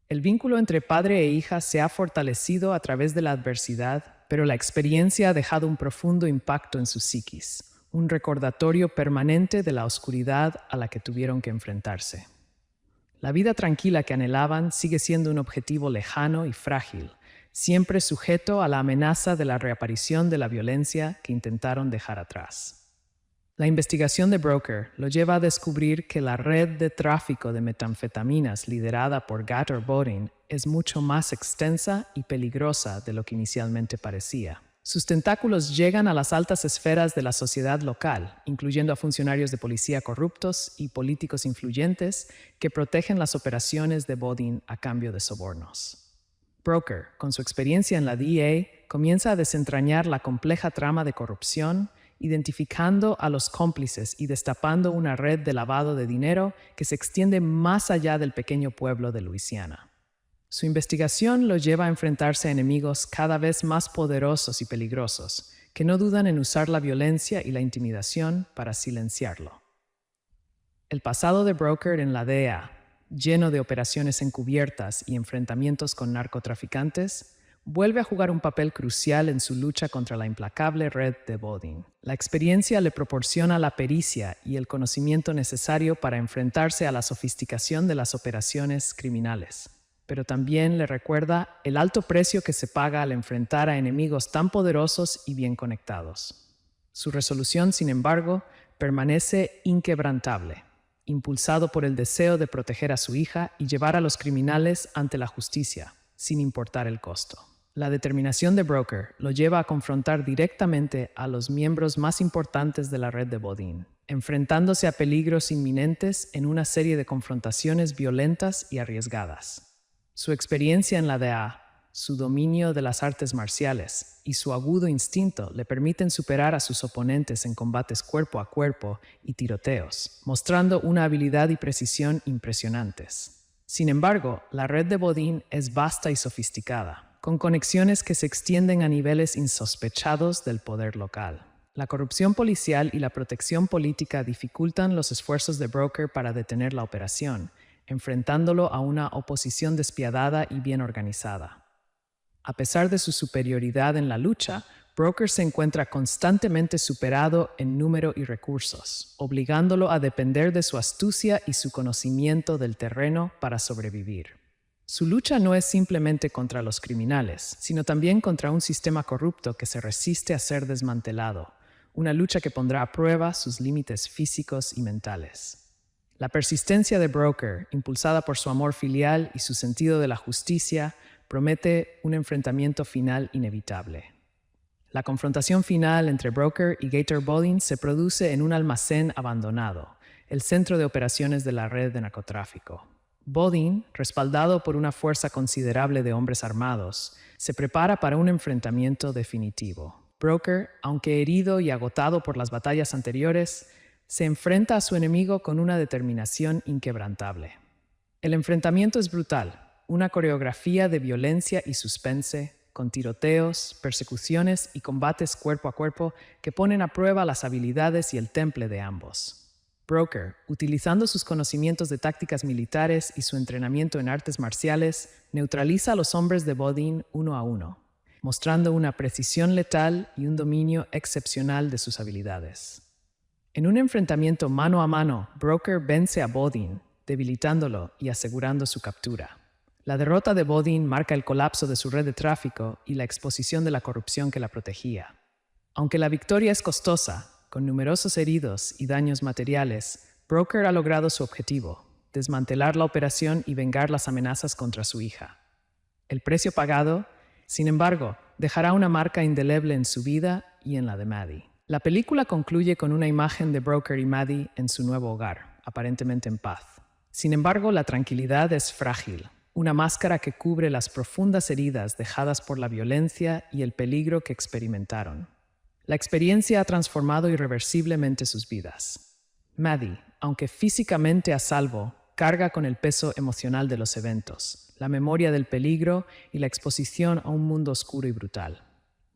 El vínculo entre padre e hija se ha fortalecido a través de la adversidad, pero la experiencia ha dejado un profundo impacto en su psiquis, un recordatorio permanente de la oscuridad a la que tuvieron que enfrentarse. La vida tranquila que anhelaban sigue siendo un objetivo lejano y frágil, siempre sujeto a la amenaza de la reaparición de la violencia que intentaron dejar atrás. La investigación de Broker lo lleva a descubrir que la red de tráfico de metanfetaminas liderada por Gator Bodine es mucho más extensa y peligrosa de lo que inicialmente parecía. Sus tentáculos llegan a las altas esferas de la sociedad local, incluyendo a funcionarios de policía corruptos y políticos influyentes que protegen las operaciones de Bodine a cambio de sobornos. Broker, con su experiencia en la DEA, comienza a desentrañar la compleja trama de corrupción, identificando a los cómplices y destapando una red de lavado de dinero que se extiende más allá del pequeño pueblo de Luisiana. Su investigación lo lleva a enfrentarse a enemigos cada vez más poderosos y peligrosos, que no dudan en usar la violencia y la intimidación para silenciarlo. El pasado de Broker en la DEA, lleno de operaciones encubiertas y enfrentamientos con narcotraficantes, vuelve a jugar un papel crucial en su lucha contra la implacable red de Bodine. La experiencia le proporciona la pericia y el conocimiento necesario para enfrentarse a la sofisticación de las operaciones criminales, pero también le recuerda el alto precio que se paga al enfrentar a enemigos tan poderosos y bien conectados. Su resolución, sin embargo, permanece inquebrantable, impulsado por el deseo de proteger a su hija y llevar a los criminales ante la justicia, sin importar el costo. La determinación de Broker lo lleva a confrontar directamente a los miembros más importantes de la red de Bodine, enfrentándose a peligros inminentes en una serie de confrontaciones violentas y arriesgadas. Su experiencia en la DEA, su dominio de las artes marciales y su agudo instinto le permiten superar a sus oponentes en combates cuerpo a cuerpo y tiroteos, mostrando una habilidad y precisión impresionantes. Sin embargo, la red de Bodin es vasta y sofisticada, con conexiones que se extienden a niveles insospechados del poder local. La corrupción policial y la protección política dificultan los esfuerzos de Broker para detener la operación, enfrentándolo a una oposición despiadada y bien organizada. A pesar de su superioridad en la lucha, Broker se encuentra constantemente superado en número y recursos, obligándolo a depender de su astucia y su conocimiento del terreno para sobrevivir. Su lucha no es simplemente contra los criminales, sino también contra un sistema corrupto que se resiste a ser desmantelado, una lucha que pondrá a prueba sus límites físicos y mentales. La persistencia de Broker, impulsada por su amor filial y su sentido de la justicia, promete un enfrentamiento final inevitable. La confrontación final entre Broker y Gator Bodin se produce en un almacén abandonado, el centro de operaciones de la red de narcotráfico. Bodin, respaldado por una fuerza considerable de hombres armados, se prepara para un enfrentamiento definitivo. Broker, aunque herido y agotado por las batallas anteriores, se enfrenta a su enemigo con una determinación inquebrantable. El enfrentamiento es brutal, una coreografía de violencia y suspense, con tiroteos, persecuciones y combates cuerpo a cuerpo que ponen a prueba las habilidades y el temple de ambos. Broker, utilizando sus conocimientos de tácticas militares y su entrenamiento en artes marciales, neutraliza a los hombres de Bodin uno a uno, mostrando una precisión letal y un dominio excepcional de sus habilidades. En un enfrentamiento mano a mano, Broker vence a Bodin, debilitándolo y asegurando su captura. La derrota de Bodin marca el colapso de su red de tráfico y la exposición de la corrupción que la protegía. Aunque la victoria es costosa, con numerosos heridos y daños materiales, Broker ha logrado su objetivo: desmantelar la operación y vengar las amenazas contra su hija. El precio pagado, sin embargo, dejará una marca indeleble en su vida y en la de Maddie. La película concluye con una imagen de Broker y Maddie en su nuevo hogar, aparentemente en paz. Sin embargo, la tranquilidad es frágil, una máscara que cubre las profundas heridas dejadas por la violencia y el peligro que experimentaron. La experiencia ha transformado irreversiblemente sus vidas. Maddie, aunque físicamente a salvo, carga con el peso emocional de los eventos, la memoria del peligro y la exposición a un mundo oscuro y brutal.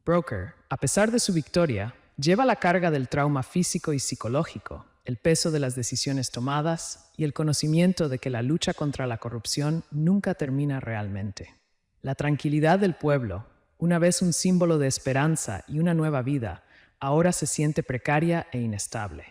Broker, a pesar de su victoria, lleva la carga del trauma físico y psicológico, el peso de las decisiones tomadas y el conocimiento de que la lucha contra la corrupción nunca termina realmente. La tranquilidad del pueblo, una vez un símbolo de esperanza y una nueva vida, ahora se siente precaria e inestable.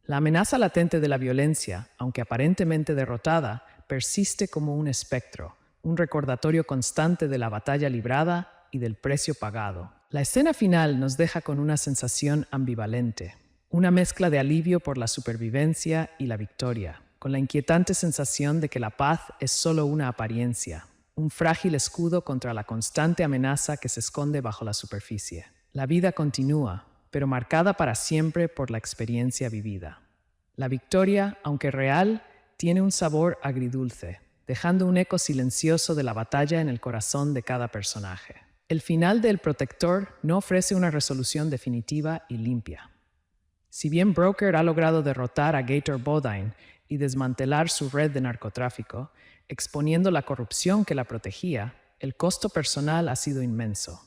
La amenaza latente de la violencia, aunque aparentemente derrotada, persiste como un espectro, un recordatorio constante de la batalla librada y del precio pagado. La escena final nos deja con una sensación ambivalente, una mezcla de alivio por la supervivencia y la victoria, con la inquietante sensación de que la paz es solo una apariencia, un frágil escudo contra la constante amenaza que se esconde bajo la superficie. La vida continúa, pero marcada para siempre por la experiencia vivida. La victoria, aunque real, tiene un sabor agridulce, dejando un eco silencioso de la batalla en el corazón de cada personaje. El final de El Protector no ofrece una resolución definitiva y limpia. Si bien Broker ha logrado derrotar a Gator Bodin y desmantelar su red de narcotráfico, exponiendo la corrupción que la protegía, el costo personal ha sido inmenso.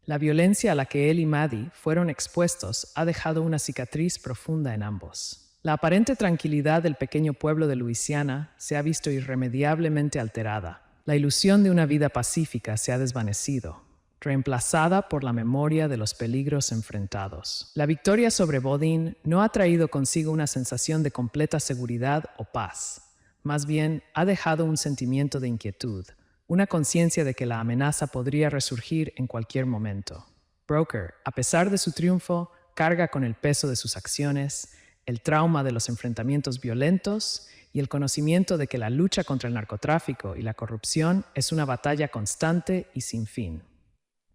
La violencia a la que él y Maddie fueron expuestos ha dejado una cicatriz profunda en ambos. La aparente tranquilidad del pequeño pueblo de Luisiana se ha visto irremediablemente alterada. La ilusión de una vida pacífica se ha desvanecido, reemplazada por la memoria de los peligros enfrentados. La victoria sobre Bodin no ha traído consigo una sensación de completa seguridad o paz. Más bien, ha dejado un sentimiento de inquietud, una conciencia de que la amenaza podría resurgir en cualquier momento. Broker, a pesar de su triunfo, carga con el peso de sus acciones, el trauma de los enfrentamientos violentos y el conocimiento de que la lucha contra el narcotráfico y la corrupción es una batalla constante y sin fin.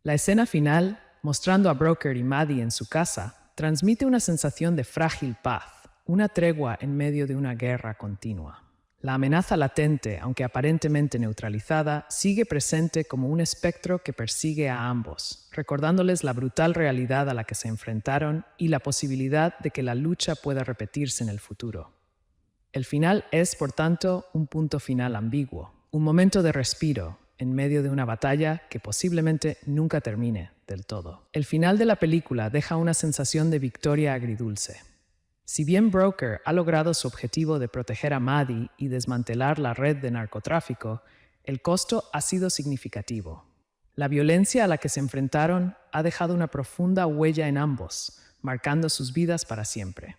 La escena final, mostrando a Broker y Maddie en su casa, transmite una sensación de frágil paz, una tregua en medio de una guerra continua. La amenaza latente, aunque aparentemente neutralizada, sigue presente como un espectro que persigue a ambos, recordándoles la brutal realidad a la que se enfrentaron y la posibilidad de que la lucha pueda repetirse en el futuro. El final es, por tanto, un punto final ambiguo, un momento de respiro en medio de una batalla que posiblemente nunca termine del todo. El final de la película deja una sensación de victoria agridulce. Si bien Broker ha logrado su objetivo de proteger a Maddie y desmantelar la red de narcotráfico, el costo ha sido significativo. La violencia a la que se enfrentaron ha dejado una profunda huella en ambos, marcando sus vidas para siempre.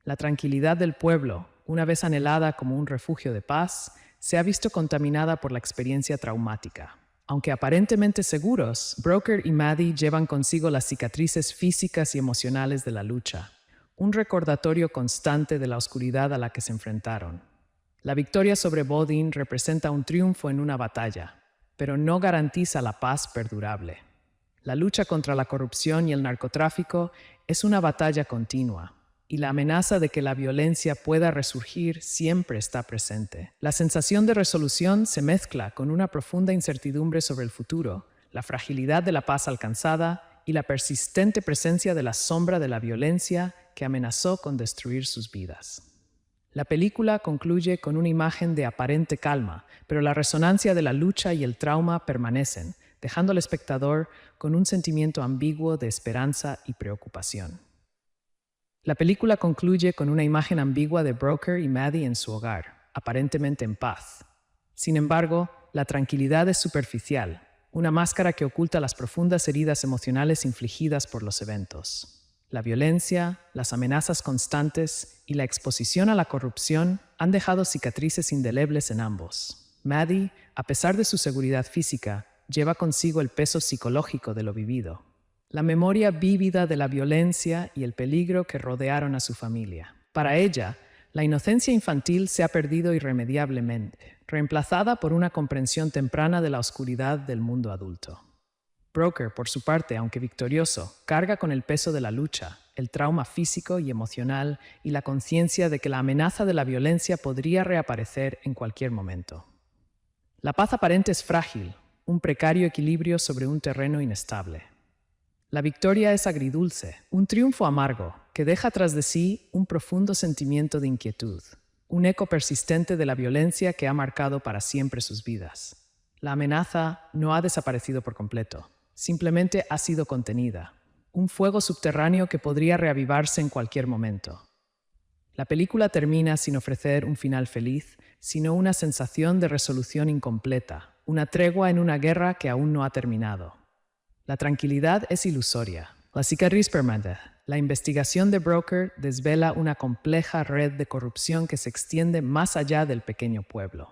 La tranquilidad del pueblo, una vez anhelada como un refugio de paz, se ha visto contaminada por la experiencia traumática. Aunque aparentemente seguros, Broker y Maddie llevan consigo las cicatrices físicas y emocionales de la lucha, un recordatorio constante de la oscuridad a la que se enfrentaron. La victoria sobre Bodine representa un triunfo en una batalla, pero no garantiza la paz perdurable. La lucha contra la corrupción y el narcotráfico es una batalla continua, y la amenaza de que la violencia pueda resurgir siempre está presente. La sensación de resolución se mezcla con una profunda incertidumbre sobre el futuro, la fragilidad de la paz alcanzada y la persistente presencia de la sombra de la violencia que amenazó con destruir sus vidas. La película concluye con una imagen de aparente calma, pero la resonancia de la lucha y el trauma permanecen, dejando al espectador con un sentimiento ambiguo de esperanza y preocupación. La película concluye con una imagen ambigua de Broker y Maddie en su hogar, aparentemente en paz. Sin embargo, la tranquilidad es superficial, una máscara que oculta las profundas heridas emocionales infligidas por los eventos. La violencia, las amenazas constantes y la exposición a la corrupción han dejado cicatrices indelebles en ambos. Maddie, a pesar de su seguridad física, lleva consigo el peso psicológico de lo vivido, la memoria vívida de la violencia y el peligro que rodearon a su familia. Para ella, la inocencia infantil se ha perdido irremediablemente, reemplazada por una comprensión temprana de la oscuridad del mundo adulto. Broker, por su parte, aunque victorioso, carga con el peso de la lucha, el trauma físico y emocional y la conciencia de que la amenaza de la violencia podría reaparecer en cualquier momento. La paz aparente es frágil, un precario equilibrio sobre un terreno inestable. La victoria es agridulce, un triunfo amargo que deja tras de sí un profundo sentimiento de inquietud, un eco persistente de la violencia que ha marcado para siempre sus vidas. La amenaza no ha desaparecido por completo, simplemente ha sido contenida, un fuego subterráneo que podría reavivarse en cualquier momento. La película termina sin ofrecer un final feliz, sino una sensación de resolución incompleta, una tregua en una guerra que aún no ha terminado. La tranquilidad es ilusoria. La cicatriz permanece. La investigación de Broker desvela una compleja red de corrupción que se extiende más allá del pequeño pueblo.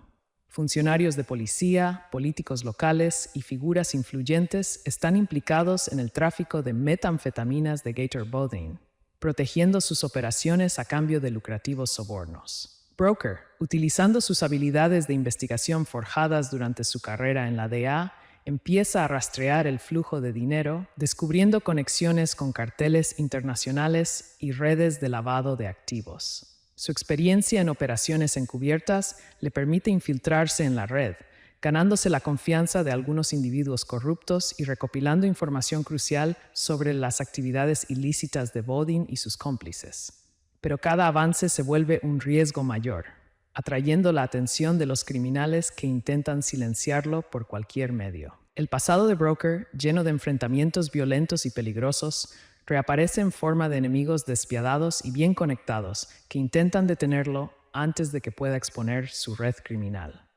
Funcionarios de policía, políticos locales y figuras influyentes están implicados en el tráfico de metanfetaminas de Gator Bodine, protegiendo sus operaciones a cambio de lucrativos sobornos. Broker, utilizando sus habilidades de investigación forjadas durante su carrera en la DEA, empieza a rastrear el flujo de dinero, descubriendo conexiones con carteles internacionales y redes de lavado de activos. Su experiencia en operaciones encubiertas le permite infiltrarse en la red, ganándose la confianza de algunos individuos corruptos y recopilando información crucial sobre las actividades ilícitas de Bodine y sus cómplices. Pero cada avance se vuelve un riesgo mayor, atrayendo la atención de los criminales que intentan silenciarlo por cualquier medio. El pasado de Broker, lleno de enfrentamientos violentos y peligrosos, reaparece en forma de enemigos despiadados y bien conectados que intentan detenerlo antes de que pueda exponer su red criminal.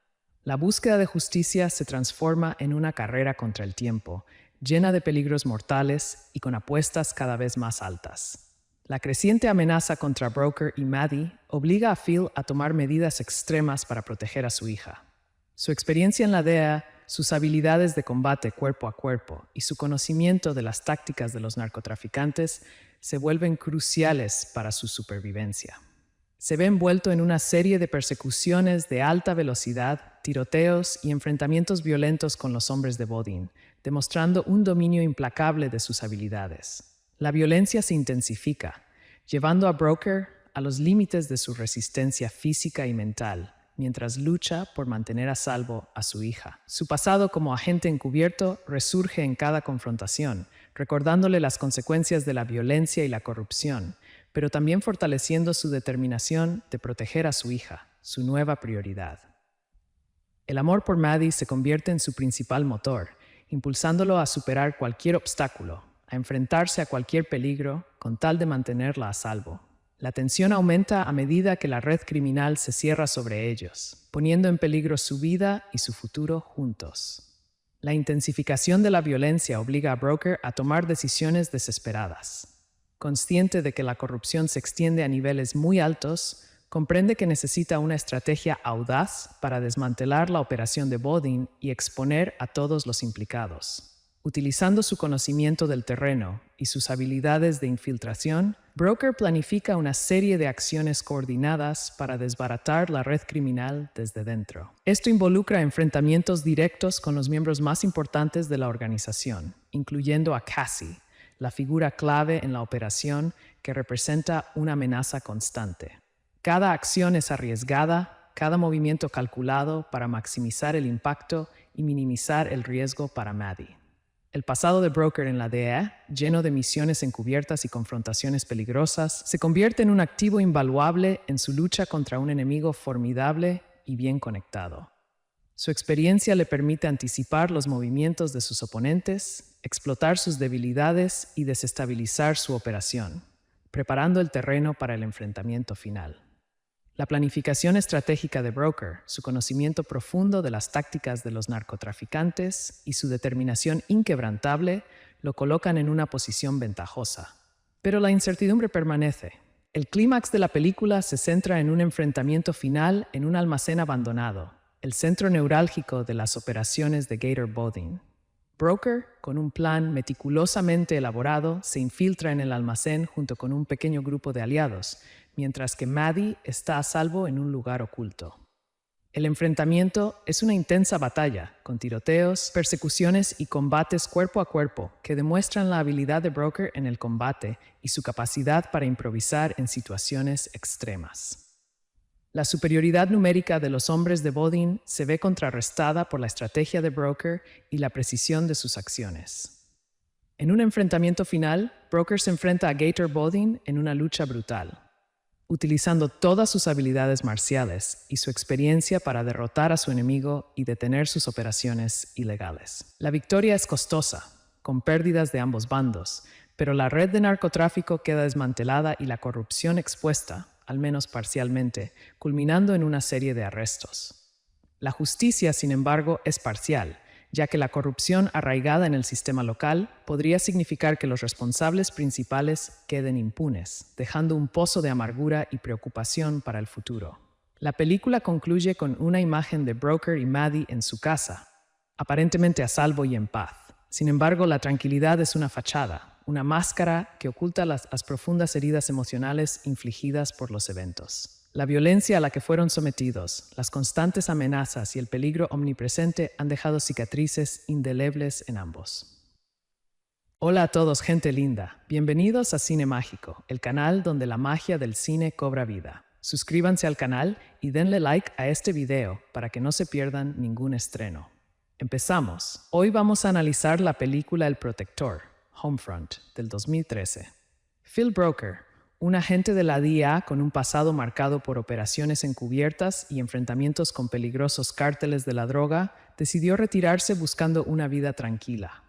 La búsqueda de justicia se transforma en una carrera contra el tiempo, llena de peligros mortales y con apuestas cada vez más altas. La creciente amenaza contra Broker y Maddie obliga a Phil a tomar medidas extremas para proteger a su hija. Su experiencia en la DEA, sus habilidades de combate cuerpo a cuerpo y su conocimiento de las tácticas de los narcotraficantes se vuelven cruciales para su supervivencia. Se ve envuelto en una serie de persecuciones de alta velocidad, tiroteos y enfrentamientos violentos con los hombres de Bodine, demostrando un dominio implacable de sus habilidades. La violencia se intensifica, llevando a Broker a los límites de su resistencia física y mental, mientras lucha por mantener a salvo a su hija. Su pasado como agente encubierto resurge en cada confrontación, recordándole las consecuencias de la violencia y la corrupción, pero también fortaleciendo su determinación de proteger a su hija, su nueva prioridad. El amor por Maddie se convierte en su principal motor, impulsándolo a superar cualquier obstáculo, a enfrentarse a cualquier peligro con tal de mantenerla a salvo. La tensión aumenta a medida que la red criminal se cierra sobre ellos, poniendo en peligro su vida y su futuro juntos. La intensificación de la violencia obliga a Broker a tomar decisiones desesperadas. Consciente de que la corrupción se extiende a niveles muy altos, comprende que necesita una estrategia audaz para desmantelar la operación de Bodine y exponer a todos los implicados. Utilizando su conocimiento del terreno y sus habilidades de infiltración, Broker planifica una serie de acciones coordinadas para desbaratar la red criminal desde dentro. Esto involucra enfrentamientos directos con los miembros más importantes de la organización, incluyendo a Cassie, la figura clave en la operación que representa una amenaza constante. Cada acción es arriesgada, cada movimiento calculado para maximizar el impacto y minimizar el riesgo para Maddie. El pasado de Broker en la DEA, lleno de misiones encubiertas y confrontaciones peligrosas, se convierte en un activo invaluable en su lucha contra un enemigo formidable y bien conectado. Su experiencia le permite anticipar los movimientos de sus oponentes, explotar sus debilidades y desestabilizar su operación, preparando el terreno para el enfrentamiento final. La planificación estratégica de Broker, su conocimiento profundo de las tácticas de los narcotraficantes y su determinación inquebrantable lo colocan en una posición ventajosa. Pero la incertidumbre permanece. El clímax de la película se centra en un enfrentamiento final en un almacén abandonado, el centro neurálgico de las operaciones de Gator Bodine. Broker, con un plan meticulosamente elaborado, se infiltra en el almacén junto con un pequeño grupo de aliados, mientras que Maddie está a salvo en un lugar oculto. El enfrentamiento es una intensa batalla, con tiroteos, persecuciones y combates cuerpo a cuerpo que demuestran la habilidad de Broker en el combate y su capacidad para improvisar en situaciones extremas. La superioridad numérica de los hombres de Bodine se ve contrarrestada por la estrategia de Broker y la precisión de sus acciones. En un enfrentamiento final, Broker se enfrenta a Gator Bodine en una lucha brutal, utilizando todas sus habilidades marciales y su experiencia para derrotar a su enemigo y detener sus operaciones ilegales. La victoria es costosa, con pérdidas de ambos bandos, pero la red de narcotráfico queda desmantelada y la corrupción expuesta, al menos parcialmente, culminando en una serie de arrestos. La justicia, sin embargo, es parcial, ya que la corrupción arraigada en el sistema local podría significar que los responsables principales queden impunes, dejando un pozo de amargura y preocupación para el futuro. La película concluye con una imagen de Broker y Maddie en su casa, aparentemente a salvo y en paz. Sin embargo, la tranquilidad es una fachada, una máscara que oculta las profundas heridas emocionales infligidas por los eventos. La violencia a la que fueron sometidos, las constantes amenazas y el peligro omnipresente han dejado cicatrices indelebles en ambos. Hola a todos, gente linda. Bienvenidos a Cine Mágico, el canal donde la magia del cine cobra vida. Suscríbanse al canal y denle like a este video para que no se pierdan ningún estreno. Empezamos. Hoy vamos a analizar la película El Protector, Homefront, del 2013. Phil Broker, un agente de la DEA con un pasado marcado por operaciones encubiertas y enfrentamientos con peligrosos cárteles de la droga, decidió retirarse buscando una vida tranquila.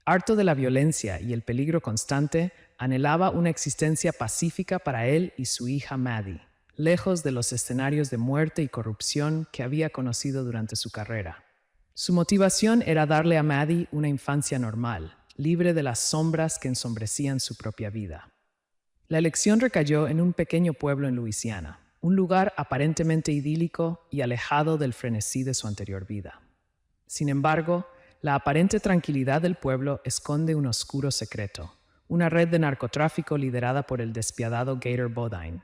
Harto de la violencia y el peligro constante, anhelaba una existencia pacífica para él y su hija Maddie, lejos de los escenarios de muerte y corrupción que había conocido durante su carrera. Su motivación era darle a Maddie una infancia normal, libre de las sombras que ensombrecían su propia vida. La elección recayó en un pequeño pueblo en Luisiana, un lugar aparentemente idílico y alejado del frenesí de su anterior vida. Sin embargo, la aparente tranquilidad del pueblo esconde un oscuro secreto, una red de narcotráfico liderada por el despiadado Gator Bodine,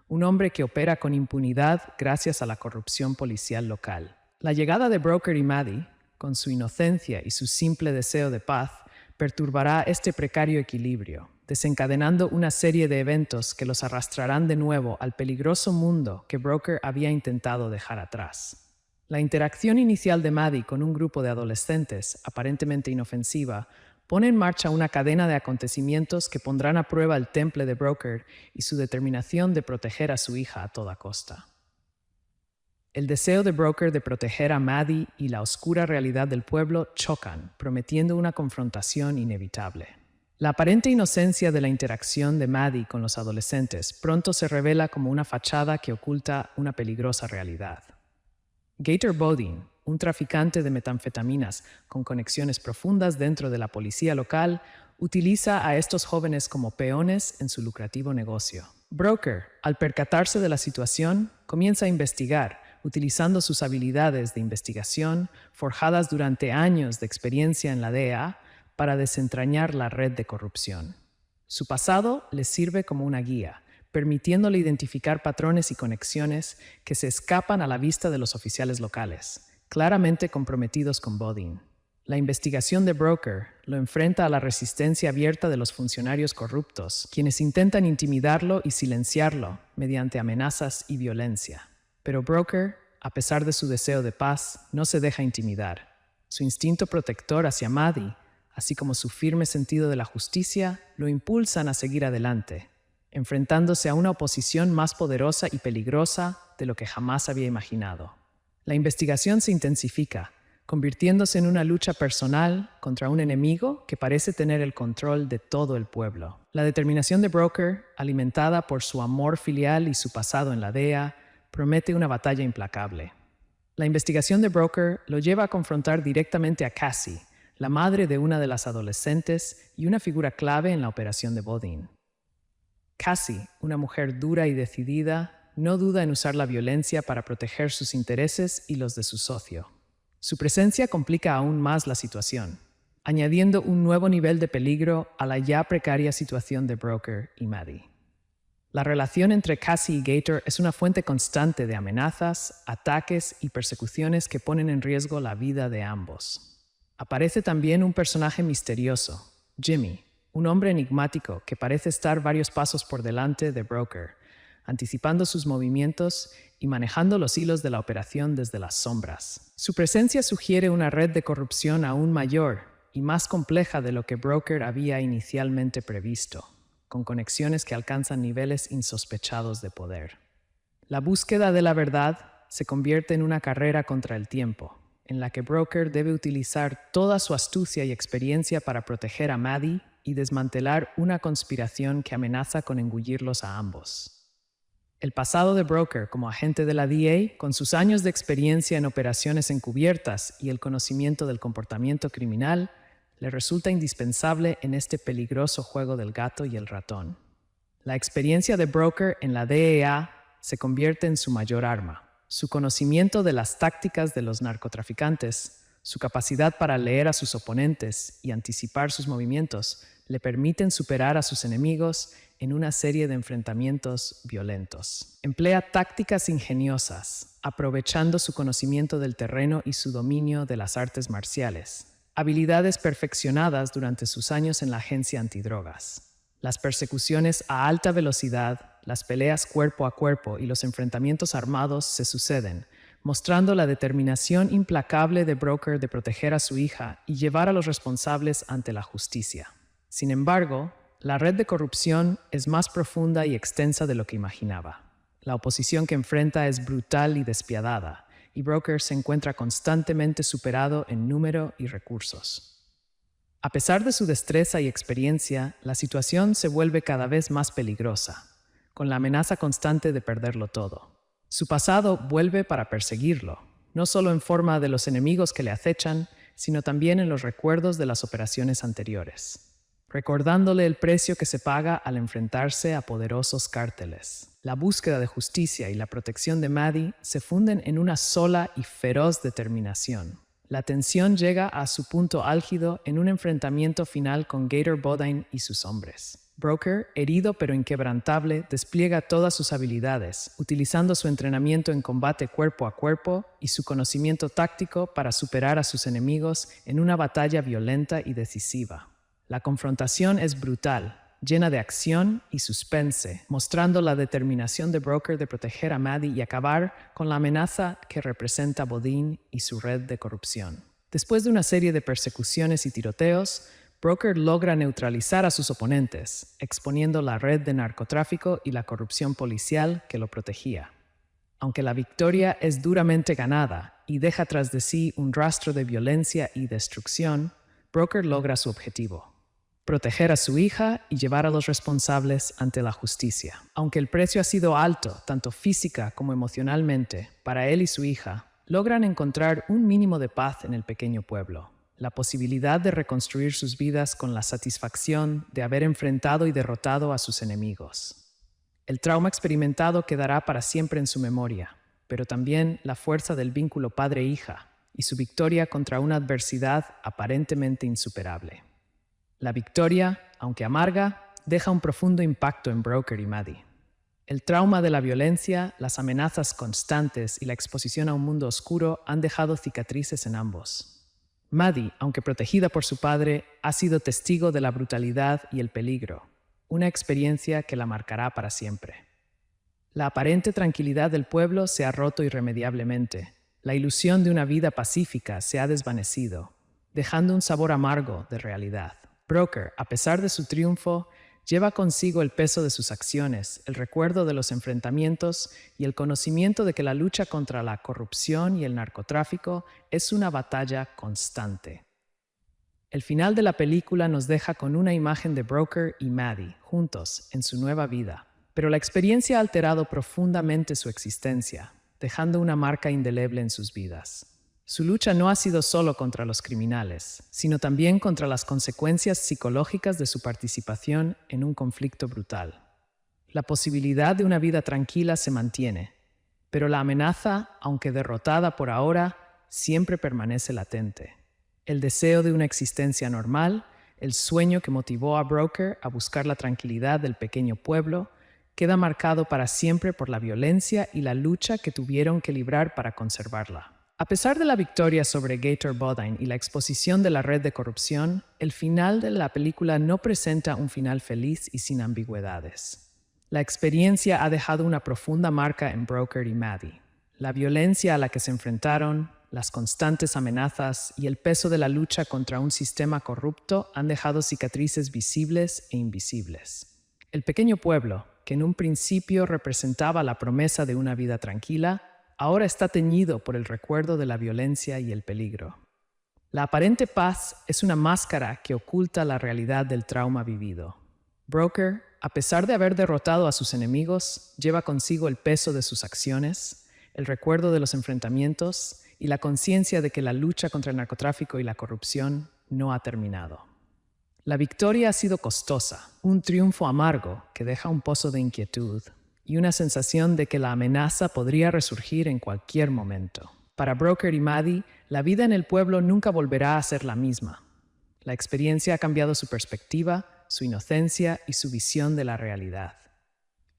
un hombre que opera con impunidad gracias a la corrupción policial local. La llegada de Broker y Maddie, con su inocencia y su simple deseo de paz, perturbará este precario equilibrio, desencadenando una serie de eventos que los arrastrarán de nuevo al peligroso mundo que Broker había intentado dejar atrás. La interacción inicial de Maddie con un grupo de adolescentes, aparentemente inofensiva, pone en marcha una cadena de acontecimientos que pondrán a prueba el temple de Broker y su determinación de proteger a su hija a toda costa. El deseo de Broker de proteger a Maddie y la oscura realidad del pueblo chocan, prometiendo una confrontación inevitable. La aparente inocencia de la interacción de Maddie con los adolescentes pronto se revela como una fachada que oculta una peligrosa realidad. Gator Bodine, un traficante de metanfetaminas con conexiones profundas dentro de la policía local, utiliza a estos jóvenes como peones en su lucrativo negocio. Broker, al percatarse de la situación, comienza a investigar, utilizando sus habilidades de investigación, forjadas durante años de experiencia en la DEA, para desentrañar la red de corrupción. Su pasado le sirve como una guía, permitiéndole identificar patrones y conexiones que se escapan a la vista de los oficiales locales, claramente comprometidos con Bodine. La investigación de Broker lo enfrenta a la resistencia abierta de los funcionarios corruptos, quienes intentan intimidarlo y silenciarlo mediante amenazas y violencia. Pero Broker, a pesar de su deseo de paz, no se deja intimidar. Su instinto protector hacia Maddie, así como su firme sentido de la justicia, lo impulsan a seguir adelante, enfrentándose a una oposición más poderosa y peligrosa de lo que jamás había imaginado. La investigación se intensifica, convirtiéndose en una lucha personal contra un enemigo que parece tener el control de todo el pueblo. La determinación de Broker, alimentada por su amor filial y su pasado en la DEA, promete una batalla implacable. La investigación de Broker lo lleva a confrontar directamente a Cassie, la madre de una de las adolescentes y una figura clave en la operación de Bodine. Cassie, una mujer dura y decidida, no duda en usar la violencia para proteger sus intereses y los de su socio. Su presencia complica aún más la situación, añadiendo un nuevo nivel de peligro a la ya precaria situación de Broker y Maddie. La relación entre Cassie y Gator es una fuente constante de amenazas, ataques y persecuciones que ponen en riesgo la vida de ambos. Aparece también un personaje misterioso, Jimmy, un hombre enigmático que parece estar varios pasos por delante de Broker, anticipando sus movimientos y manejando los hilos de la operación desde las sombras. Su presencia sugiere una red de corrupción aún mayor y más compleja de lo que Broker había inicialmente previsto, con conexiones que alcanzan niveles insospechados de poder. La búsqueda de la verdad se convierte en una carrera contra el tiempo, en la que Broker debe utilizar toda su astucia y experiencia para proteger a Maddie y desmantelar una conspiración que amenaza con engullirlos a ambos. El pasado de Broker como agente de la DEA, con sus años de experiencia en operaciones encubiertas y el conocimiento del comportamiento criminal, le resulta indispensable en este peligroso juego del gato y el ratón. La experiencia de Broker en la DEA se convierte en su mayor arma. Su conocimiento de las tácticas de los narcotraficantes, su capacidad para leer a sus oponentes y anticipar sus movimientos, le permiten superar a sus enemigos en una serie de enfrentamientos violentos. Emplea tácticas ingeniosas, aprovechando su conocimiento del terreno y su dominio de las artes marciales, habilidades perfeccionadas durante sus años en la agencia antidrogas. Las persecuciones a alta velocidad, las peleas cuerpo a cuerpo y los enfrentamientos armados se suceden, mostrando la determinación implacable de Broker de proteger a su hija y llevar a los responsables ante la justicia. Sin embargo, la red de corrupción es más profunda y extensa de lo que imaginaba. La oposición que enfrenta es brutal y despiadada, y Broker se encuentra constantemente superado en número y recursos. A pesar de su destreza y experiencia, la situación se vuelve cada vez más peligrosa, con la amenaza constante de perderlo todo. Su pasado vuelve para perseguirlo, no solo en forma de los enemigos que le acechan, sino también en los recuerdos de las operaciones anteriores, recordándole el precio que se paga al enfrentarse a poderosos cárteles. La búsqueda de justicia y la protección de Maddie se funden en una sola y feroz determinación. La tensión llega a su punto álgido en un enfrentamiento final con Gator Bodine y sus hombres. Broker, herido pero inquebrantable, despliega todas sus habilidades, utilizando su entrenamiento en combate cuerpo a cuerpo y su conocimiento táctico para superar a sus enemigos en una batalla violenta y decisiva. La confrontación es brutal, llena de acción y suspense, mostrando la determinación de Broker de proteger a Maddie y acabar con la amenaza que representa Bodine y su red de corrupción. Después de una serie de persecuciones y tiroteos, Broker logra neutralizar a sus oponentes, exponiendo la red de narcotráfico y la corrupción policial que lo protegía. Aunque la victoria es duramente ganada y deja tras de sí un rastro de violencia y destrucción, Broker logra su objetivo: proteger a su hija y llevar a los responsables ante la justicia. Aunque el precio ha sido alto, tanto física como emocionalmente, para él y su hija, logran encontrar un mínimo de paz en el pequeño pueblo. La posibilidad de reconstruir sus vidas con la satisfacción de haber enfrentado y derrotado a sus enemigos. El trauma experimentado quedará para siempre en su memoria, pero también la fuerza del vínculo padre-hija y su victoria contra una adversidad aparentemente insuperable. La victoria, aunque amarga, deja un profundo impacto en Broker y Maddie. El trauma de la violencia, las amenazas constantes y la exposición a un mundo oscuro han dejado cicatrices en ambos. Maddie, aunque protegida por su padre, ha sido testigo de la brutalidad y el peligro, una experiencia que la marcará para siempre. La aparente tranquilidad del pueblo se ha roto irremediablemente. La ilusión de una vida pacífica se ha desvanecido, dejando un sabor amargo de realidad. Broker, a pesar de su triunfo, lleva consigo el peso de sus acciones, el recuerdo de los enfrentamientos y el conocimiento de que la lucha contra la corrupción y el narcotráfico es una batalla constante. El final de la película nos deja con una imagen de Broker y Maddie juntos en su nueva vida, pero la experiencia ha alterado profundamente su existencia, dejando una marca indeleble en sus vidas. Su lucha no ha sido solo contra los criminales, sino también contra las consecuencias psicológicas de su participación en un conflicto brutal. La posibilidad de una vida tranquila se mantiene, pero la amenaza, aunque derrotada por ahora, siempre permanece latente. El deseo de una existencia normal, el sueño que motivó a Broker a buscar la tranquilidad del pequeño pueblo, queda marcado para siempre por la violencia y la lucha que tuvieron que librar para conservarla. A pesar de la victoria sobre Gator Bodine y la exposición de la red de corrupción, el final de la película no presenta un final feliz y sin ambigüedades. La experiencia ha dejado una profunda marca en Broker y Maddie. La violencia a la que se enfrentaron, las constantes amenazas y el peso de la lucha contra un sistema corrupto han dejado cicatrices visibles e invisibles. El pequeño pueblo, que en un principio representaba la promesa de una vida tranquila, ahora está teñido por el recuerdo de la violencia y el peligro. La aparente paz es una máscara que oculta la realidad del trauma vivido. Broker, a pesar de haber derrotado a sus enemigos, lleva consigo el peso de sus acciones, el recuerdo de los enfrentamientos y la conciencia de que la lucha contra el narcotráfico y la corrupción no ha terminado. La victoria ha sido costosa, un triunfo amargo que deja un pozo de inquietud y una sensación de que la amenaza podría resurgir en cualquier momento. Para Broker y Maddie, la vida en el pueblo nunca volverá a ser la misma. La experiencia ha cambiado su perspectiva, su inocencia y su visión de la realidad.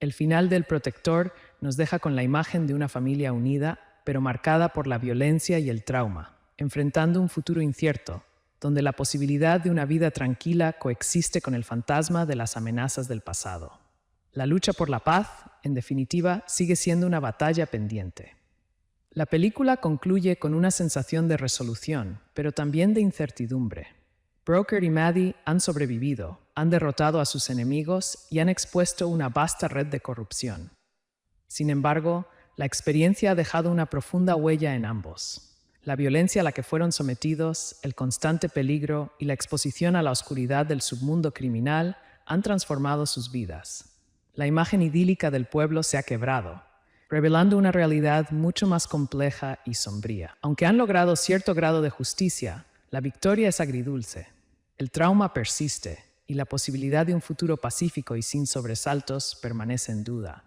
El final del Protector nos deja con la imagen de una familia unida, pero marcada por la violencia y el trauma, enfrentando un futuro incierto, donde la posibilidad de una vida tranquila coexiste con el fantasma de las amenazas del pasado. La lucha por la paz, en definitiva, sigue siendo una batalla pendiente. La película concluye con una sensación de resolución, pero también de incertidumbre. Broker y Maddie han sobrevivido, han derrotado a sus enemigos y han expuesto una vasta red de corrupción. Sin embargo, la experiencia ha dejado una profunda huella en ambos. La violencia a la que fueron sometidos, el constante peligro y la exposición a la oscuridad del submundo criminal han transformado sus vidas. La imagen idílica del pueblo se ha quebrado, revelando una realidad mucho más compleja y sombría. Aunque han logrado cierto grado de justicia, la victoria es agridulce. El trauma persiste y la posibilidad de un futuro pacífico y sin sobresaltos permanece en duda.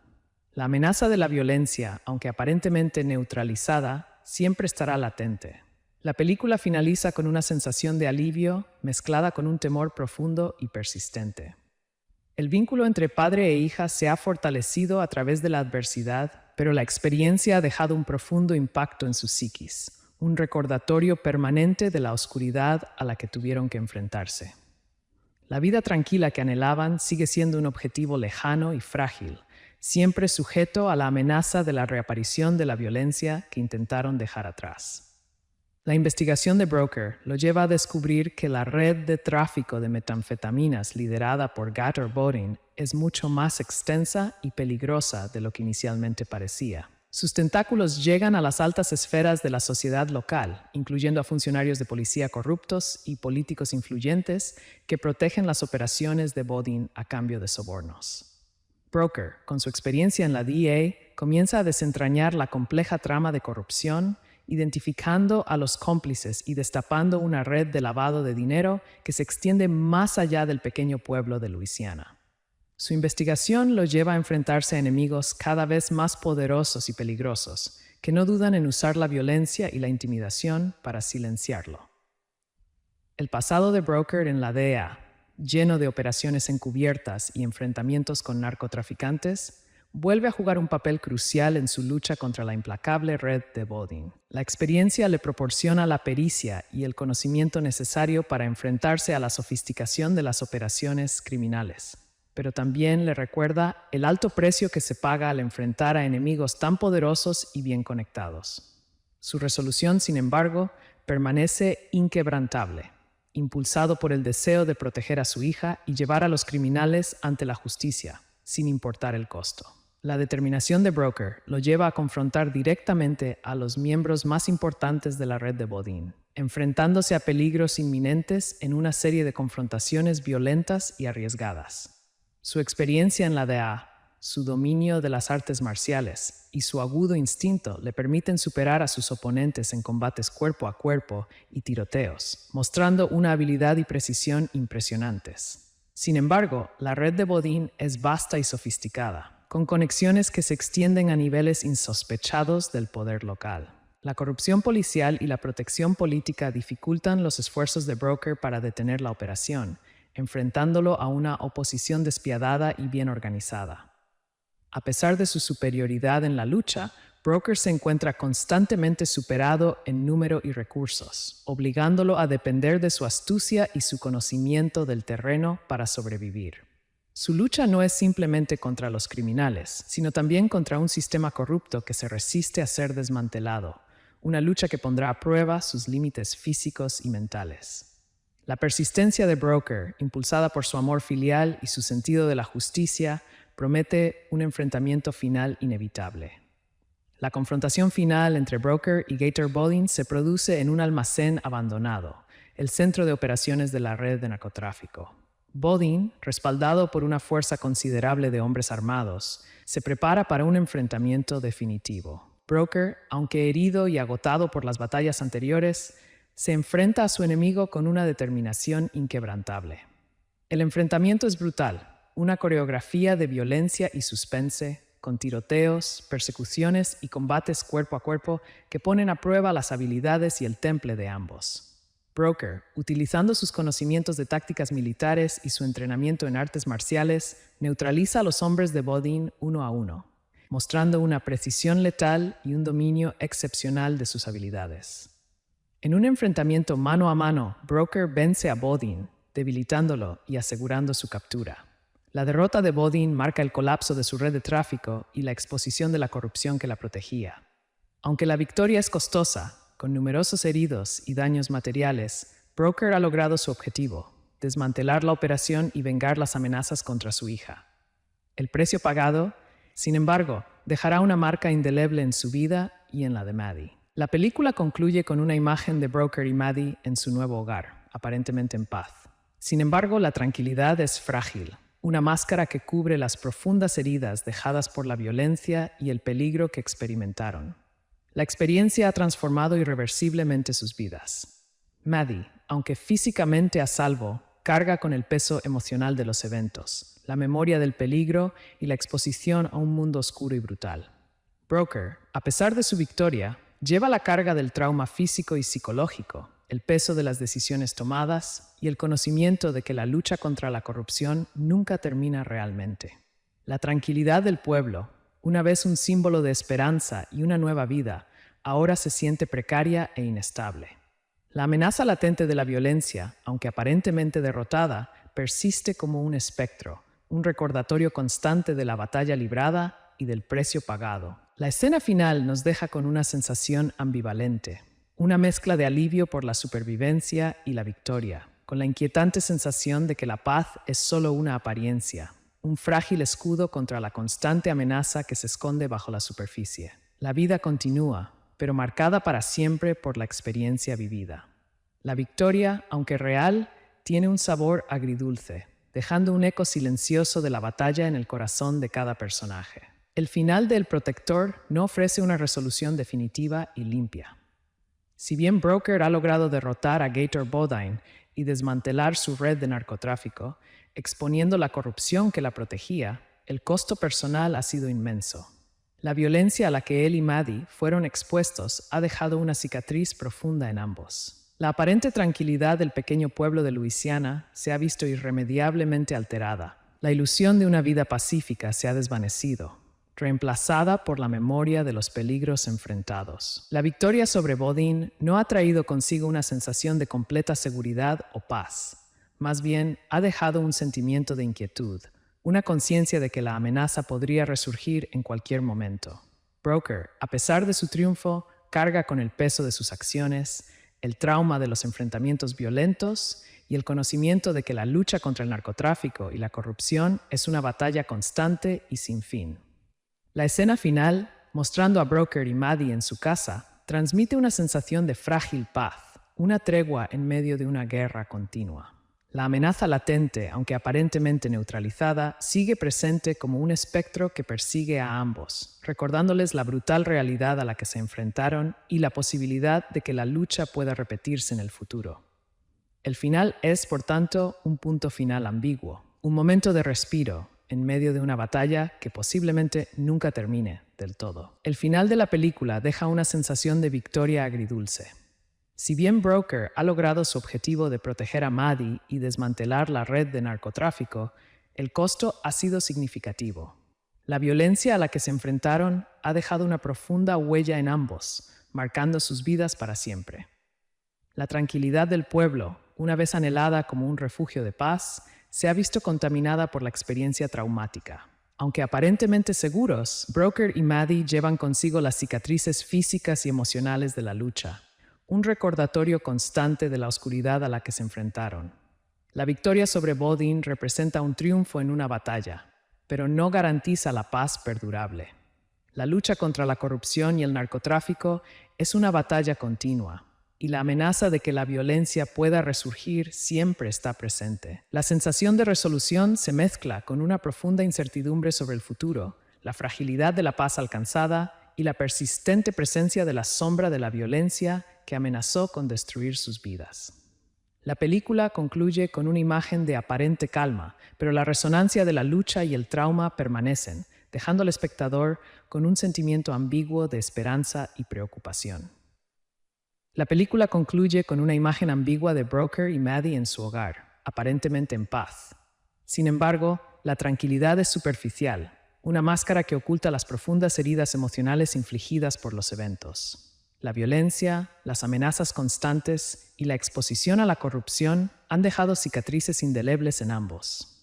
La amenaza de la violencia, aunque aparentemente neutralizada, siempre estará latente. La película finaliza con una sensación de alivio mezclada con un temor profundo y persistente. El vínculo entre padre e hija se ha fortalecido a través de la adversidad, pero la experiencia ha dejado un profundo impacto en su psiquis, un recordatorio permanente de la oscuridad a la que tuvieron que enfrentarse. La vida tranquila que anhelaban sigue siendo un objetivo lejano y frágil, siempre sujeto a la amenaza de la reaparición de la violencia que intentaron dejar atrás. La investigación de Broker lo lleva a descubrir que la red de tráfico de metanfetaminas liderada por Gator Bodine es mucho más extensa y peligrosa de lo que inicialmente parecía. Sus tentáculos llegan a las altas esferas de la sociedad local, incluyendo a funcionarios de policía corruptos y políticos influyentes que protegen las operaciones de Bodine a cambio de sobornos. Broker, con su experiencia en la DEA, comienza a desentrañar la compleja trama de corrupción, identificando a los cómplices y destapando una red de lavado de dinero que se extiende más allá del pequeño pueblo de Luisiana. Su investigación lo lleva a enfrentarse a enemigos cada vez más poderosos y peligrosos, que no dudan en usar la violencia y la intimidación para silenciarlo. El pasado de Broker en la DEA, lleno de operaciones encubiertas y enfrentamientos con narcotraficantes, vuelve a jugar un papel crucial en su lucha contra la implacable red de Bodine. La experiencia le proporciona la pericia y el conocimiento necesario para enfrentarse a la sofisticación de las operaciones criminales, pero también le recuerda el alto precio que se paga al enfrentar a enemigos tan poderosos y bien conectados. Su resolución, sin embargo, permanece inquebrantable, impulsado por el deseo de proteger a su hija y llevar a los criminales ante la justicia, sin importar el costo. La determinación de Broker lo lleva a confrontar directamente a los miembros más importantes de la red de Bodine, enfrentándose a peligros inminentes en una serie de confrontaciones violentas y arriesgadas. Su experiencia en la DEA, su dominio de las artes marciales y su agudo instinto le permiten superar a sus oponentes en combates cuerpo a cuerpo y tiroteos, mostrando una habilidad y precisión impresionantes. Sin embargo, la red de Bodine es vasta y sofisticada, con conexiones que se extienden a niveles insospechados del poder local. La corrupción policial y la protección política dificultan los esfuerzos de Broker para detener la operación, enfrentándolo a una oposición despiadada y bien organizada. A pesar de su superioridad en la lucha, Broker se encuentra constantemente superado en número y recursos, obligándolo a depender de su astucia y su conocimiento del terreno para sobrevivir. Su lucha no es simplemente contra los criminales, sino también contra un sistema corrupto que se resiste a ser desmantelado, una lucha que pondrá a prueba sus límites físicos y mentales. La persistencia de Broker, impulsada por su amor filial y su sentido de la justicia, promete un enfrentamiento final inevitable. La confrontación final entre Broker y Gator Bodine se produce en un almacén abandonado, el centro de operaciones de la red de narcotráfico. Bodine, respaldado por una fuerza considerable de hombres armados, se prepara para un enfrentamiento definitivo. Broker, aunque herido y agotado por las batallas anteriores, se enfrenta a su enemigo con una determinación inquebrantable. El enfrentamiento es brutal, una coreografía de violencia y suspense, con tiroteos, persecuciones y combates cuerpo a cuerpo que ponen a prueba las habilidades y el temple de ambos. Broker, utilizando sus conocimientos de tácticas militares y su entrenamiento en artes marciales, neutraliza a los hombres de Bodine uno a uno, mostrando una precisión letal y un dominio excepcional de sus habilidades. En un enfrentamiento mano a mano, Broker vence a Bodine, debilitándolo y asegurando su captura. La derrota de Bodine marca el colapso de su red de tráfico y la exposición de la corrupción que la protegía. Aunque la victoria es costosa, con numerosos heridos y daños materiales, Broker ha logrado su objetivo, desmantelar la operación y vengar las amenazas contra su hija. El precio pagado, sin embargo, dejará una marca indeleble en su vida y en la de Maddie. La película concluye con una imagen de Broker y Maddie en su nuevo hogar, aparentemente en paz. Sin embargo, la tranquilidad es frágil, una máscara que cubre las profundas heridas dejadas por la violencia y el peligro que experimentaron. La experiencia ha transformado irreversiblemente sus vidas. Maddie, aunque físicamente a salvo, carga con el peso emocional de los eventos, la memoria del peligro y la exposición a un mundo oscuro y brutal. Broker, a pesar de su victoria, lleva la carga del trauma físico y psicológico, el peso de las decisiones tomadas y el conocimiento de que la lucha contra la corrupción nunca termina realmente. La tranquilidad del pueblo, una vez un símbolo de esperanza y una nueva vida, ahora se siente precaria e inestable. La amenaza latente de la violencia, aunque aparentemente derrotada, persiste como un espectro, un recordatorio constante de la batalla librada y del precio pagado. La escena final nos deja con una sensación ambivalente. Una mezcla de alivio por la supervivencia y la victoria, con la inquietante sensación de que la paz es solo una apariencia, un frágil escudo contra la constante amenaza que se esconde bajo la superficie. La vida continúa, pero marcada para siempre por la experiencia vivida. La victoria, aunque real, tiene un sabor agridulce, dejando un eco silencioso de la batalla en el corazón de cada personaje. El final de El Protector no ofrece una resolución definitiva y limpia. Si bien Broker ha logrado derrotar a Gator Bodine y desmantelar su red de narcotráfico, exponiendo la corrupción que la protegía, el costo personal ha sido inmenso. La violencia a la que él y Maddie fueron expuestos ha dejado una cicatriz profunda en ambos. La aparente tranquilidad del pequeño pueblo de Luisiana se ha visto irremediablemente alterada. La ilusión de una vida pacífica se ha desvanecido, reemplazada por la memoria de los peligros enfrentados. La victoria sobre Bodine no ha traído consigo una sensación de completa seguridad o paz. Más bien, ha dejado un sentimiento de inquietud, una conciencia de que la amenaza podría resurgir en cualquier momento. Broker, a pesar de su triunfo, carga con el peso de sus acciones, el trauma de los enfrentamientos violentos y el conocimiento de que la lucha contra el narcotráfico y la corrupción es una batalla constante y sin fin. La escena final, mostrando a Broker y Maddie en su casa, transmite una sensación de frágil paz, una tregua en medio de una guerra continua. La amenaza latente, aunque aparentemente neutralizada, sigue presente como un espectro que persigue a ambos, recordándoles la brutal realidad a la que se enfrentaron y la posibilidad de que la lucha pueda repetirse en el futuro. El final es, por tanto, un punto final ambiguo, un momento de respiro, en medio de una batalla que posiblemente nunca termine del todo. El final de la película deja una sensación de victoria agridulce. Si bien Broker ha logrado su objetivo de proteger a Maddie y desmantelar la red de narcotráfico, el costo ha sido significativo. La violencia a la que se enfrentaron ha dejado una profunda huella en ambos, marcando sus vidas para siempre. La tranquilidad del pueblo, una vez anhelada como un refugio de paz, se ha visto contaminada por la experiencia traumática. Aunque aparentemente seguros, Broker y Maddie llevan consigo las cicatrices físicas y emocionales de la lucha, un recordatorio constante de la oscuridad a la que se enfrentaron. La victoria sobre Bodine representa un triunfo en una batalla, pero no garantiza la paz perdurable. La lucha contra la corrupción y el narcotráfico es una batalla continua, y la amenaza de que la violencia pueda resurgir siempre está presente. La sensación de resolución se mezcla con una profunda incertidumbre sobre el futuro, la fragilidad de la paz alcanzada y la persistente presencia de la sombra de la violencia que amenazó con destruir sus vidas. La película concluye con una imagen de aparente calma, pero la resonancia de la lucha y el trauma permanecen, dejando al espectador con un sentimiento ambiguo de esperanza y preocupación. La película concluye con una imagen ambigua de Broker y Maddie en su hogar, aparentemente en paz. Sin embargo, la tranquilidad es superficial, una máscara que oculta las profundas heridas emocionales infligidas por los eventos. La violencia, las amenazas constantes y la exposición a la corrupción han dejado cicatrices indelebles en ambos.